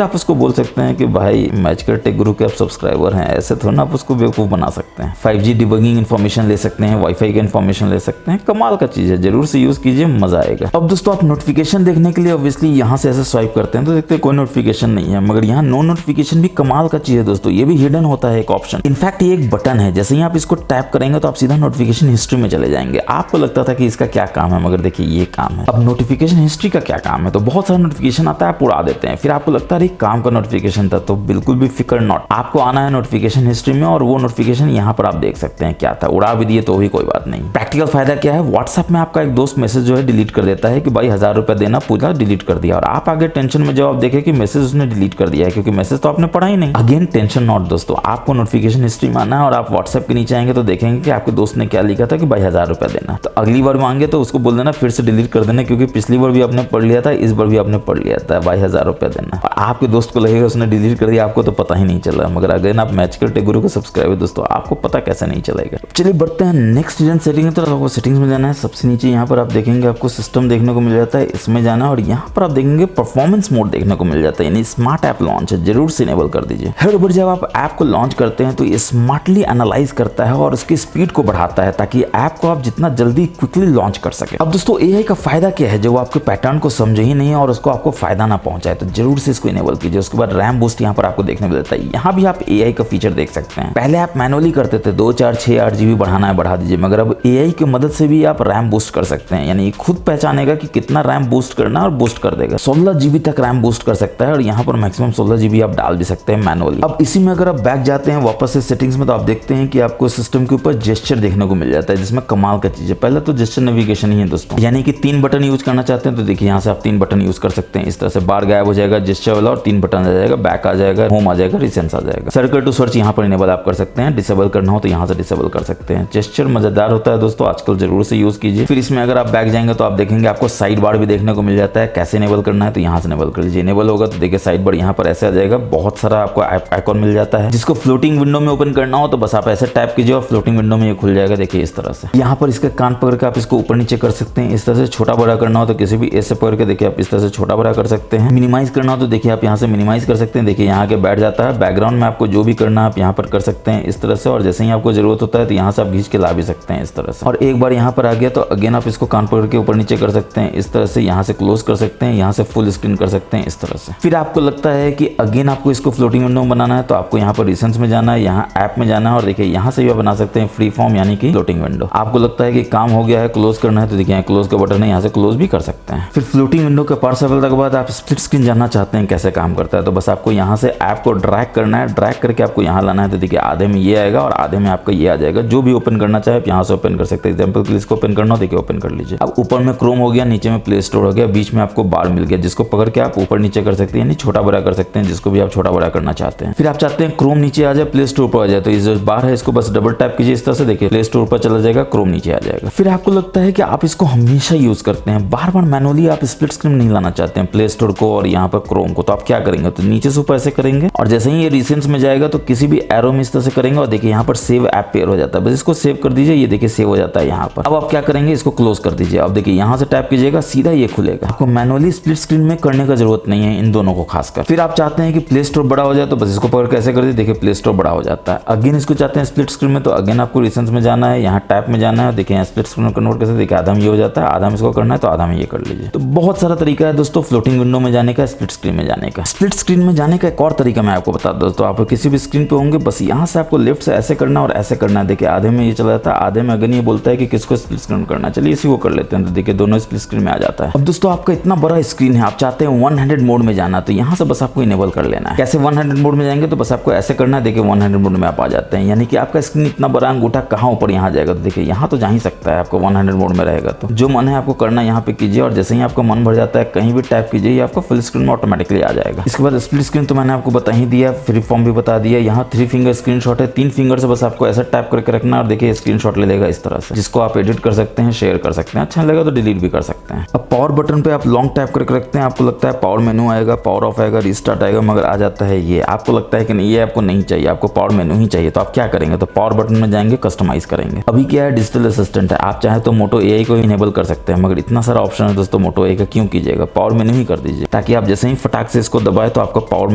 आप उसको बोल सकते हैं कि भाई मैचकर टेक गुरु के आप सब्सक्राइबर हैं। ऐसे थोड़ा आप उसको बेवकूफ बना सकते हैं। 5G डिबगिंग इन्फॉर्मेशन ले सकते हैं, वाईफाई का इन्फॉर्मेशन ले सकते हैं, कमाल का चीज है, जरूर से यूज कीजिए, मजा आएगा। अब दोस्तों आप नोटिफिकेशन देखने के लिए ऑब्वियसली यहाँ से ऐसे स्वाइप करते हैं तो देखते हैं कोई नोटिफिकेशन नहीं है, मगर यहाँ नो नोटिफिकेशन भी कमाल का चीज है दोस्तों, ये भी हिडन होता है एक ऑप्शन। इनफैक्ट ये एक बटन है, जैसे ही आप इसको टैप करेंगे तो आप सीधा नोटिफिकेशन हिस्ट्री में चले जाएंगे। आपको लगता था कि इसका क्या काम है, मगर देखिए ये काम है। अब नोटिफिकेशन हिस्ट्री का क्या काम है, तो बहुत सारा नोटिफिकेशन आता है, आप उड़ा देते हैं, फिर आपको लगता है काम का नोटिफिकेशन था, तो बिल्कुल भी फिक्र नॉट, आपको आना है नोटिफिकेशन हिस्ट्री में और वो नोटिफिकेशन यहाँ पर आप देख सकते हैं क्या था। उड़ा भी दिए तो भी कोई बात नहीं। प्रैक्टिकल फायदा क्या है, व्हाट्सएप में आपका एक दोस्त मैसेज जो है डिलीट कर देता है कि भाई 1000 रुपए देना, पूरा डिलीट कर दिया, और आप आगे टेंशन में जब आप देखें कि मैसेज उसने डिलीट कर दिया है, क्योंकि मैसेज तो आपने पढ़ा ही नहीं। अगेन टेंशन नॉट दोस्तों, आपको नोटिफिकेशन हिस्ट्री में आना है और आप व्हाट्सएप के नीचे आएंगे तो देखेंगे कि आपके दोस्त ने क्या लिखा था कि भाई 1000 रुपए देना। तो अगली बार मांगे तो उसको बोल देना फिर से डिलीट कर देना, क्योंकि पिछली बार भी आपने पढ़ लिया था, इस बार भी आपने पढ़ लिया था, भाई 1000 रुपए देना। और आपके दोस्त को लगेगा उसने डिलीट कर दिया, आपको तो पता ही नहीं चला। मगर अगर आप मैचकर टेक गुरु को सब्सक्राइब है दोस्तों, आपको पता कैसे नहीं चलेगा। चलिए बढ़ते हैं नेक्स्ट हिडन सेटिंग। तो आपको सेटिंग्स में जाना है, सबसे नीचे यहाँ पर आप देखेंगे आपको सिस्टम देखने को मिल जाता है, इसमें जाना और यहाँ पर आप देखेंगे परफॉर्मेंस मोड देखने को मिल जाता है, यानी स्मार्ट ऐप लॉन्च है, जरूर से इनेबल कर दीजिए। हर बार जब आप ऐप को लॉन्च करते हैं तो ये स्मार्टली एनालाइज करता है और उसकी स्पीड को बढ़ाता है, ताकि ऐप को आप जितना जल्दी क्विकली लॉन्च कर सके। अब दोस्तों एआई का फायदा क्या है, जो आपके पैटर्न को समझे ही नहीं और उसको आपको फायदा ना पहुंचाए, तो जरूर से इसको इनेबल कीजिए। उसके बाद रैम बूस्ट यहाँ पर आपको देखने मिल जाता है, यहाँ भी आप एआई का फीचर देख सकते हैं। पहले आप मैनुअली करते थे, 2 4 6 8 GB बढ़ाना है बढ़ा दीजिए, मगर अब एआई की मदद से भी आप रैम बूस्ट कर सकते हैं, यानी खुद पहचानेगा कि कितना रैम बूस्ट करना है और बूस्ट कर देगा। 16 GB तक रैम बूस्ट कर सकता है और यहाँ पर मैक्सिमम 16 GB आप डाल भी सकते हैं मैनुअली। अब इसी में अगर आप बैक जाते हैं वापस से सेटिंग्स में, तो आप देखते हैं कि आपको सिस्टम के ऊपर जेस्चर देखने को मिल जाता है, जिसमें कमाल का चीज है। पहले तो जेस्चर नेविगेशन ही है दोस्तों, यानी कि 3 बटन यूज करना चाहते हैं तो देखिए यहाँ से आप 3 बटन यूज कर सकते हैं। इस तरह से बार गायब हो जाएगा जेस्चर वाला और 3 बटन आ जाएगा, बैक आ जाएगा, होम आ जाएगा, रिसेंस आ जाएगा। सर्कल टू सर्च यहाँ पर इनेबल आप कर सकते हैं, डिसेबल करना हो तो यहाँ से डिसेबल कर सकते हैं। जेस्चर मजेदार होता है दोस्तों, आजकल जरूर से यूज कीजिए। फिर इसमें अगर आप बैक जाएंगे तो आप देखेंगे आपको साइड बार भी देखने को मिल जाता है। कैसे इनेबल करना है तो यहाँ से इनेबल कर लीजिए। इनेबल होगा तो देखिए साइड बार यहाँ पर ऐसे आ जाएगा, बहुत सारा आपको आइकॉन मिल जाता है। जिसको फ्लोटिंग विंडो में ओपन करना हो तो बस आप ऐसे टैप कीजिए और फ्लोटिंग विंडो में ये खुल जाएगा। देखिए इस तरह से यहाँ पर इसका कान पकड़ के आप इसको ऊपर नीचे कर सकते हैं। इस तरह से छोटा बड़ा करना हो तो किसी भी ऐसे पकड़ के देखिए आप इस तरह से छोटा बड़ा कर सकते हैं। मिनिमाइज करना हो तो देखिए आप यहाँ से मिनिमाइज कर सकते हैं। देखिए यहाँ के बैठ जाता है। बैकग्राउंड में आपको जो भी करना है आप यहाँ पर कर सकते हैं इस तरह से, और जैसे ही आपको जरूरत होता है तो यहाँ से आप खींच के ला भी सकते हैं इस तरह से। और एक बार यहाँ पर आ गया तो अगेन आप इसको कान पकड़ के ऊपर नीचे कर सकते हैं इस तरह से। यहाँ से क्लोज कर सकते हैं, यहाँ से फुल स्क्रीन कर सकते हैं इस तरह से। फिर आपको लगता है कि अगेन आपको इसको फ्लोटिंग विंडो में बनाना है तो आपको यहाँ पर रिसेंस में जाना है, यहाँ ऐप में जाना है और देखिए यहाँ से भी आप बना सकते हैं फ्री फॉर्म यानी कि फ्लोटिंग विंडो। आपको लगता है कि काम हो गया है, क्लोज करना है तो देखिए क्लोज का बटन है, यहाँ से क्लोज भी कर सकते हैं। फिर फ्लोटिंग विंडो के पार्ट सफलता के बाद आप स्प्लिट स्क्रीन जानना चाहते हैं कैसे काम करता है तो बस आपको यहाँ से ऐप को ड्रैग करना है। ड्रैग करके आपको यहाँ लाना है तो देखिए आधे में ये आएगा और आधे में आपका ये आ जाएगा। जो भी ओपन करना चाहे आप यहाँ से ओपन कर सकते हैं। एग्जाम्पल के लिए इसको ओपन करना हो देखिए ओपन कर लीजिए। अब ऊपर में क्रोम हो गया, नीचे में प्ले स्टोर हो गया, बीच में आपको बार मिल गया जिसको पकड़ के आप ऊपर नीचे कर सकते हैं, यानी छोटा बड़ा कर सकते हैं जिसको भी आप छोटा बड़ा करना चाहते हैं। फिर आप चाहते हैं क्रोम नीचे आ जाए, प्ले स्टोर पर आ जाए तो ये जो बार है इसको बस डबल टैप कीजिए इस तरह से। देखिए प्ले स्टोर पर चला जाएगा, क्रोम नीचे आ जाएगा। फिर आपको लगता है कि आप इसको हमेशा यूज करते हैं, बार बार मैनुअली आप स्प्लिट स्क्रीन नहीं लाना चाहते हैं प्ले स्टोर को और यहाँ पर क्रोम को, तो आप क्या करेंगे तो नीचे से ऊपर ऐसे करेंगे और जैसे ही ये रिसेंस में जाएगा तो किसी भी एरो में इस तरह से करेंगे और देखिए यहाँ पर सेव ऐप पेयर हो जाता है। बस इसको सेव कर दीजिए, ये देखिए सेव हो जाता है यहाँ पर। अब आप क्या करेंगे इसको क्लोज कर दीजिए। अब देखिए यहाँ से टैप कीजिएगा सीधा ये खुलेगा। आपको मैनुअली स्प्लिट स्क्रीन में करने का जरूरत नहीं है इन दोनों को खासकर। फिर आप चाहते हैं कि प्ले स्टोर बड़ा हो जाए तो बस इसको पकड़ के ऐसे कर दीजिए, देखिए प्ले स्टोर बड़ा हो जाता है। अगेन इसको चाहते हैं स्प्लिट स्क्रीन में तो अगेन आपको रिसेंस में जाना है, यहाँ टैप में जाना है, देखिए स्प्लिट स्क्रीन कन्वर्ट कैसे, देखिए आधा में ये हो जाता है, आधा में इसको करना है तो आधा में ये कर लीजिए। तो बहुत सारा तरीका है दोस्तों फ्लोटिंग विंडो में जाने का, स्प्लिट स्क्रीन में जाने का। स्प्लिट स्क्रीन में जाने का एक और तरीका मैं आपको बता दूं दोस्तों, आप किसी भी स्क्रीन पे होंगे बस यहाँ से आपको लेफ्ट से ऐसे करना और ऐसे करना है। देखिए आधे में ये चला जाता है, आधे में अगेन ये बोलता है कि किसको स्प्लिट स्क्रीन करना है, चलिए इसी को कर लेते हैं तो देखिए दोनों स्प्लिट स्क्रीन में आ जाता है। अब दोस्तों आपका इतना बड़ा स्क्रीन है, आप चाहते हैं 100 मोड में जाना तो यहाँ से बस आपको इनेबल कर लेना है। कैसे 100 मोड में जाएंगे तो बस आपको ऐसे करना है, देखिए 100 मोड में आप आ जाते हैं। यानी कि आपका स्क्रीन इतना बड़ा, अंगूठा कहाँ ऊपर यहाँ जाएगा तो देखिए यहाँ तो जा ही सकता है आपको 100 मोड में रहेगा तो जो मन है आपको करना यहाँ पे कीजिए और जैसे ही आपका मन भर जाता है कहीं भी टैप कीजिए ये आपको फुल स्क्रीन में ऑटोमेटिकली आ जाएगा। इसके बाद स्प्लिट स्क्रीन तो मैंने आपको बता ही दिया, फ्री फॉर्म भी बता दिया। यहाँ 3 फिंगर स्क्रीनशॉट है, 3 फिंगर से बस आपको ऐसा टैप करके रखना और देखिए स्क्रीनशॉट ले लेगा इस तरह से, जिसको आप एडिट कर सकते हैं, शेयर कर सकते हैं, अच्छा लगा तो डिलीट भी कर सकते हैं। अब पावर बटन पे आप लॉन्ग टैप करके रखते हैं, आपको लगता है पावर मेनू आएगा, पावर ऑफ आएगा, रिस्टार्ट आएगा, मगर आ जाता है ये। आपको लगता है कि नहीं ये आपको नहीं चाहिए, आपको पावर मेनू ही चाहिए तो आप क्या करेंगे तो पावर बटन में जाएंगे, कस्टमाइज करेंगे। अभी क्या है डिजिटल असिस्टेंट है, आप चाहे तो मोटो एआई को इनेबल कर सकते हैं, मगर इतना सारा ऑप्शन है दोस्तों मोटो एआई का क्यों कीजिएगा, पावर मेनू ही कर दीजिए ताकि आप जैसे ही फटाक से इसको दबाए तो आपका पावर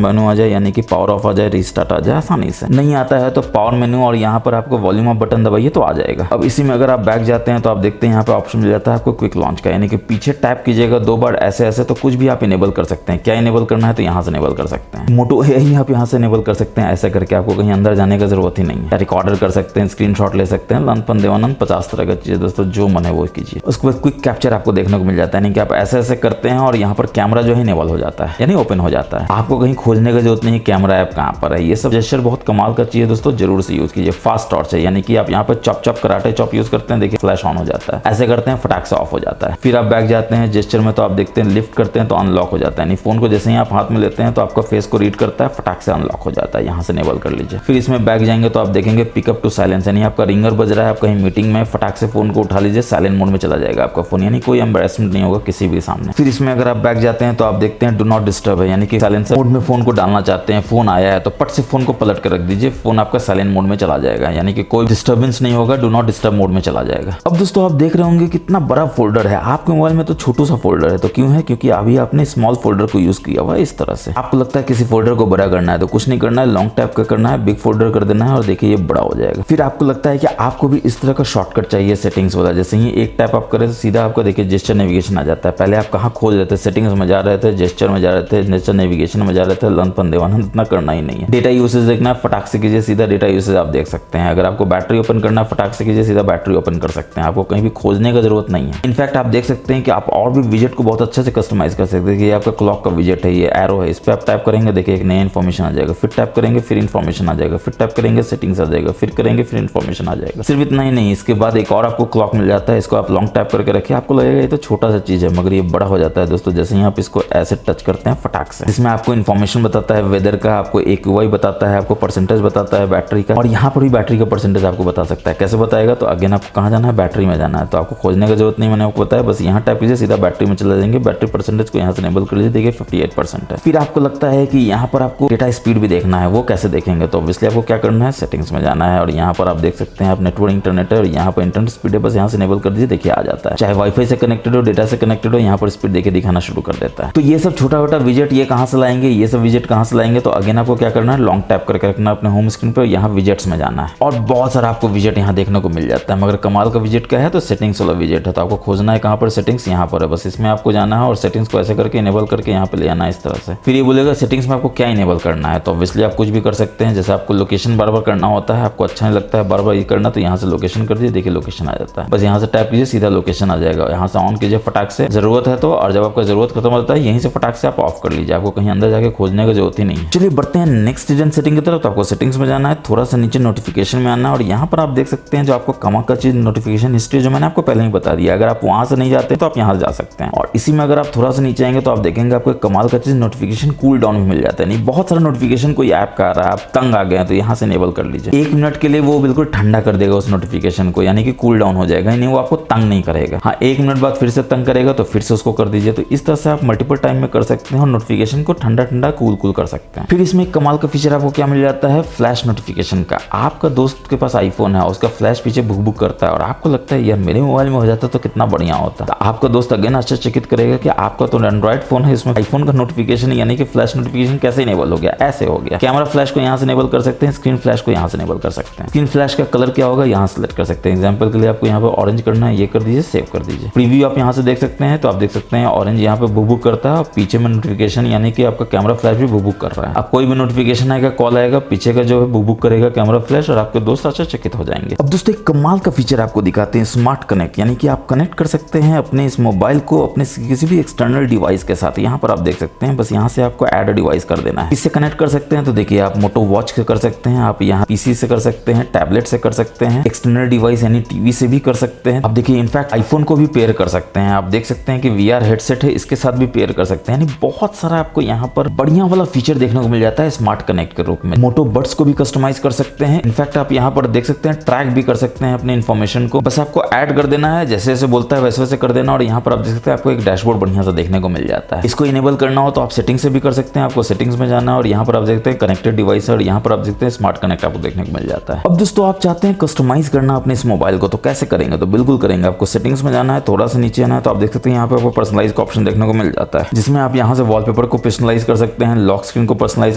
मेनू आ जाए, यानी कि पावर ऑफ आ जाए, रिस्टार्ट आ जाए आसानी से। नहीं आता है तो पावर मेनू और यहाँ पर आपको वॉल्यूम अप बटन दबाइए तो आ जाएगा। अब इसी में अगर आप बैक जाते हैं तो आप देखते हैं यहाँ पे ऑप्शन मिल जाता है आपको क्विक लॉन्च का, यानी कि पीछे टैप कीजिएगा 2 बार ऐसे ऐसे तो कुछ भी आप इनेबल कर सकते हैं। क्या इनेबल करना है तो यहाँ से इनेबल कर सकते हैं, मोटो एआई आप यहाँ से इनेबल कर सकते हैं। ऐसा करके आपको कहीं अंदर जाने का जरूरत ही नहीं है। रिकॉर्डर कर सकते हैं, स्क्रीनशॉट ले सकते हैं, लनपन देवानंद 50 तरह का चीज़ दोस्तों, जो मन है वो कीजिए। उसके बाद क्विक कैप्चर आपको देखने को मिल जाता है, यानी कि आप ऐसे ऐसे करते हैं और यहाँ पर कैमरा जो है इनेबल हो जाता है, यानी ओपन हो जाता है। आपको कहीं खोजने का जरूरत नहीं, कैमरा ऐप कहाँ पर है। ये सब जेस्चर बहुत कमाल का चीज़ है दोस्तों, जरूर से यूज कीजिए। फास्ट टॉर्च है, यानी कि आप यहाँ पर chop chop karate chop use करते हैं, देखिए फ्लैश ऑन हो जाता है, ऐसे करते हैं फटाक से ऑफ हो जाता है। फिर आप बैक जाते हैं जेस्चर में तो आप देखते हैं लिफ्ट करते हैं तो अनलॉक हो जाता है, यानी फोन को जैसे ही आप हाथ में लेते हैं तो आपका फेस को रीड करता है, फटाक से अनलॉक हो जाता है, यहाँ से इनेबल कर लीजिए। फिर इसमें बैक जाएंगे तो आप देखेंगे पिकअप टू साइलेंस, यानी आपका रिंगर बज रहा है, आप कहीं मीटिंग में फटाक से फोन को उठा लीजिए, साइलेंट मोड में चला जाएगा आपका फोन, यानी कोई एम्बैरेसमेंट नहीं होगा किसी भी सामने। फिर इसमें अगर आप बैक जाते हैं तो आप देखते हैं डू नॉट डिस्टर्ब है, यानी कि साइलेंसर मोड में फोन को डालना चाहते हैं, फोन आया है तो पट से फोन को पलट कर रख दीजिए, फोन आपका साइलेंट मोड में चला जाएगा, यानी कि कोई डिस्टर्बेंस नहीं होगा, डू नॉट डिस्टर्ब मोड में चला जाएगा। अब दोस्तों आप देख रहे होंगे कितना बड़ा फोल्डर है, आपके मोबाइल में तो छोटू सा फोल्डर है, तो क्यों है क्योंकि अभी आपने स्मॉल फोल्डर को यूज किया हुआ है इस तरह से। आपको लगता है किसी फोल्डर को बड़ा करना है तो कुछ नहीं करना है, लॉन्ग टैप का करना है, बिग फोल्डर कर देना है और देखिए ये बड़ा हो जाएगा। फिर आपको लगता है कि आपको भी इस तरह का शॉर्टकट चाहिए सेटिंग्स वाला, जैसे ही एक टैप आप करें तो सीधा आपको देखिए जेस्चर नेविगेशन आ जाता है। पहले आप कहाँ खोज रहे थे, सेटिंग्स में जा रहे थे, जेस्चर में जा रहे थे, जेस्चर नेविगेशन में जा रहे थे, लनपन देवानंद इतना करना ही नहीं है। डेटा यूसेज देखना है फटाक से कीजिए, सीधा डेटा यूसेज आप देख सकते हैं। अगर आपको बैटरी ओपन करना है फटाक से कीजिए, सीधा बैटरी ओपन कर सकते हैं, आपको कहीं भी खोजने का जरूरत नहीं है। इनफैक्ट आप देख सकते हैं कि आप और भी विजेट को बहुत अच्छे से कस्टमाइज कर सकते हैं। ये आपका क्लॉक का विजेट है, ये एरो है, इस पर आप टैप करेंगे देखिए एक नया इन्फॉर्मेशन आ जाएगा, फिर टैप करेंगे फिर इन्फॉर्मेशन आ जाएगा, फिर टैप करेंगे सेटिंग्स आ जाएगा, फिर करेंगे फिर इन्फॉर्मेशन आ जाएगा। सिर्फ इतना ही नहीं, इसके बाद एक और आपको क्लॉक मिल जाता है, इसको आप लॉन्ग टैप करके रखिए, आपको लगेगा ये तो छोटा सा चीज चीज है, मगर ये बड़ा हो जाता है दोस्तों जैसे ही आप इसको ऐसे टच करते हैं फटाक से। इसमें आपको इन्फॉर्मेशन बताता है वेदर का, आपको AQI बताता है, आपको परसेंटेज बताता है बैटरी का, और यहाँ पर भी बैटरी का परसेंटेज आपको बता सकता है। कैसे बताएगा, तो अगेन आपको कहाँ जाना है, बैटरी में जाना है, तो आपको खोजने की जरूरत नहीं, मैंने आपको बताया, बस यहाँ टाइप कीजिए सीधा बैटरी में चले जाएंगे। बैटरी परसेंटेज को यहाँ से इनेबल कर लीजिए, देखिए 58% है। फिर आपको लगता है कि यहाँ पर आपको डेटा स्पीड भी देखना है, वो कैसे देखेंगे, तो ऑब्वियसली आपको क्या करना है, सेटिंग्स में जाना है, और यहाँ पर आप देख सकते हैं आप नेटवर्क इंटरनेट है और यहाँ पर इंटरनेट स्पीड है, बस यहाँ से इनेबल कर दीजिए, देखिए आ जाता है। चाहे वाईफाई से कनेक्टेड हो, डेटा से कनेक्टेड हो, यहाँ पर स्पीड देखिए दिखाना शुरू कर देता है। तो ये सब छोटा छोटा विजेट ये कहाँ से लाएंगे, ये सब विजेट कहाँ से लाएंगे, तो अगेन आपको क्या करना है, लॉन्ग टैप करके रखना है अपने होम स्क्रीन पे, यहाँ विजेट्स में जाना है और बहुत सारा आपको विजेट यहाँ देखने को मिल जाता है। मगर कमाल का विजेट क्या है, तो सेटिंग्स वाला विजेट है। तो आपको खोजना है कहाँ पर, सेटिंग्स यहाँ पर है, बस इसमें आपको जाना है और सेटिंग्स को ऐसे करके इनेबल करके यहाँ पे ले आना है इस तरह से। फिर ये बोलेगा सेटिंग्स में आपको क्या इनेबल करना है, तो ऑब्वियसली आप कुछ भी कर सकते हैं। जैसे आपको लोकेशन बार बार करना होता है, आपको अच्छा नहीं लगता है बार बार ये करना, तो यहाँ से लोकेशन कर दीजिए, देखिए लोकेशन आ जाता है। बस यहाँ से टैप कीजिए सीधा लोकेशन आ जाएगा। यहाँ से ऑन कीजिए फटाक से, जरूरत है तो, और जब आपका जरूरत खत्म होता है यहीं से फटाक से आप ऑफ कर लीजिए, आपको कहीं अंदर जाके खोजने की जरूरत ही नहीं है। चलिए बढ़ते हैं नेक्स्ट जेन सेटिंग की तरफ। तो आपको सेटिंग्स में जाना है, थोड़ा सा नीचे नोटिफिकेशन में आना है और यहाँ पर आप देख सकते हैं जो आपको कमाल का चीज नोटिफिकेशन हिस्ट्री जो मैंने आपको पहले ही बता दिया। अगर आप वहां से नहीं जाते तो आप यहाँ जा सकते हैं, और इसी में अगर आप थोड़ा सा नीचे आएंगे तो आप देखेंगे आपको कमाल का चीज नोटिफिकेशन कूल डाउन भी मिल जाता है। नहीं बहुत सारा नोटिफिकेशन कोई ऐप का आ रहा है, आप तंग आ गए हैं तो यहाँ से इनेबल कर लीजिए। 1 मिनट के लिए वो बिल्कुल ठंडा कर देगा उस नोटिफिकेशन को, यानी कि कूल डाउन हो जाएगा, नहीं वो आपको तंग नहीं करेगा। हाँ 1 मिनट बाद फिर से तंग करेगा तो फिर से उसको कर दीजिए। तो इस तरह से आप मल्टीपल टाइम में कर सकते हैं और नोटिफिकेशन को ठंडा ठंडा कूल कूल कर सकते हैं। फिर इसमें एक कमाल का फीचर आपको क्या मिल जाता है, फ्लैश नोटिफिकेशन का। आपका दोस्त के पास आईफोन है, उसका फ्लैश पीछे बुक बुक करता है और आपको लगता है यार मेरे मोबाइल में हो जाता तो कितना बढ़िया होता। तो आपका दोस्त अगेन आश्चर्यचकित करेगा कि आपका तो एंड्रॉइड फोन है, इसमें आईफोन का नोटिफिकेशन यानी कि फ्लैश नोटिफिकेशन कैसे इनेबल हो गया, ऐसे हो गया। कैमरा फ्लैश को यहाँ से इनेबल कर सकते हैं, स्क्रीन फ्लैश को यहाँ से इनेबल कर सकते हैं। स्क्रीन फ्लैश का कलर क्या होगा यहाँ सेलेक्ट कर सकते हैं। एग्जाम्पल के लिए आपको यहाँ पे ऑरेंज करना है, ये कर दीजिए, सेव कर दीजिए। प्रीव्यू आप यहाँ से देख सकते हैं, तो आप देख सकते हैं ऑरेंज यहाँ पे बुक बुक करता है और पीछे में नोटिफिकेशन यानी कि आपका कैमरा फ्लैश भी बुक बुक कर रहा है। अब कोई भी नोटिफिकेशन आएगा, कॉल आएगा, पीछे का जो है बुक बुक करेगा कैमरा फ्लैश और आपके दोस्त आश्चर्यचकित हो जाएंगे। अब दोस्तों एक कमाल का फीचर आपको दिखाते हैं, स्मार्ट कनेक्ट, यानी कि आप कनेक्ट कर सकते हैं अपने इस मोबाइल को अपने किसी भी एक्सटर्नल डिवाइस के साथ। यहाँ पर आप देख सकते हैं, बस यहाँ से आपको ऐड डिवाइस कर देना है, इससे कनेक्ट कर सकते हैं। तो देखिए आप मोटो वॉच से कर सकते हैं, आप यहाँ पीसी से कर सकते हैं, टैबलेट से कर सकते हैं, एक्सटर्नल डिवाइस यानी टीवी से भी कर सकते हैं। अब देखिए इनफैक्ट आईफोन को भी पेयर कर सकते हैं। आप देख सकते हैं कि VR हेडसेट है, इसके साथ भी पेयर कर सकते हैं। यानी बहुत सारा आपको यहाँ पर बढ़िया वाला फीचर देखने को मिल जाता है स्मार्ट कनेक्ट के रूप में। मोटो बड्स को भी कस्टमाइज कर सकते हैं। इनफैक्ट आप यहाँ पर देख सकते हैं ट्रैक भी कर सकते हैं अपने इन्फॉर्मेशन को, बस आपको ऐड कर देना है, जैसे जैसे बोलता है वैसे वैसे कर देना। और यहाँ पर आप देख सकते हैं आपको एक डैशबोर्ड बढ़िया सा देखने को मिल जाता है। इसको इनेबल करना हो तो आप सेटिंग से भी कर सकते हैं, आपको सेटिंग्स में जाना है और यहाँ पर आप देखते हैं कनेक्टेड डिवाइस और यहाँ पर आप देखते हैं स्मार्ट कनेक्ट आपको देखने को मिल जाता है। अब दोस्तों आप चाहते हैं कस्टमाइज करना अपने इस मोबाइल को, तो कैसे करेंगे, तो बिल्कुल करेंगे। आपको सेटिंग्स में जाना है, थोड़ा सा नीचे आना है, तो आप देख सकते हैं यहाँ पे आपको पर्सनलाइज का ऑप्शन देखने को मिल जाता है, जिसमें आप यहाँ से वॉलपेपर को पर्सनलाइज कर सकते हैं, लॉक स्क्रीन को पर्सनलाइज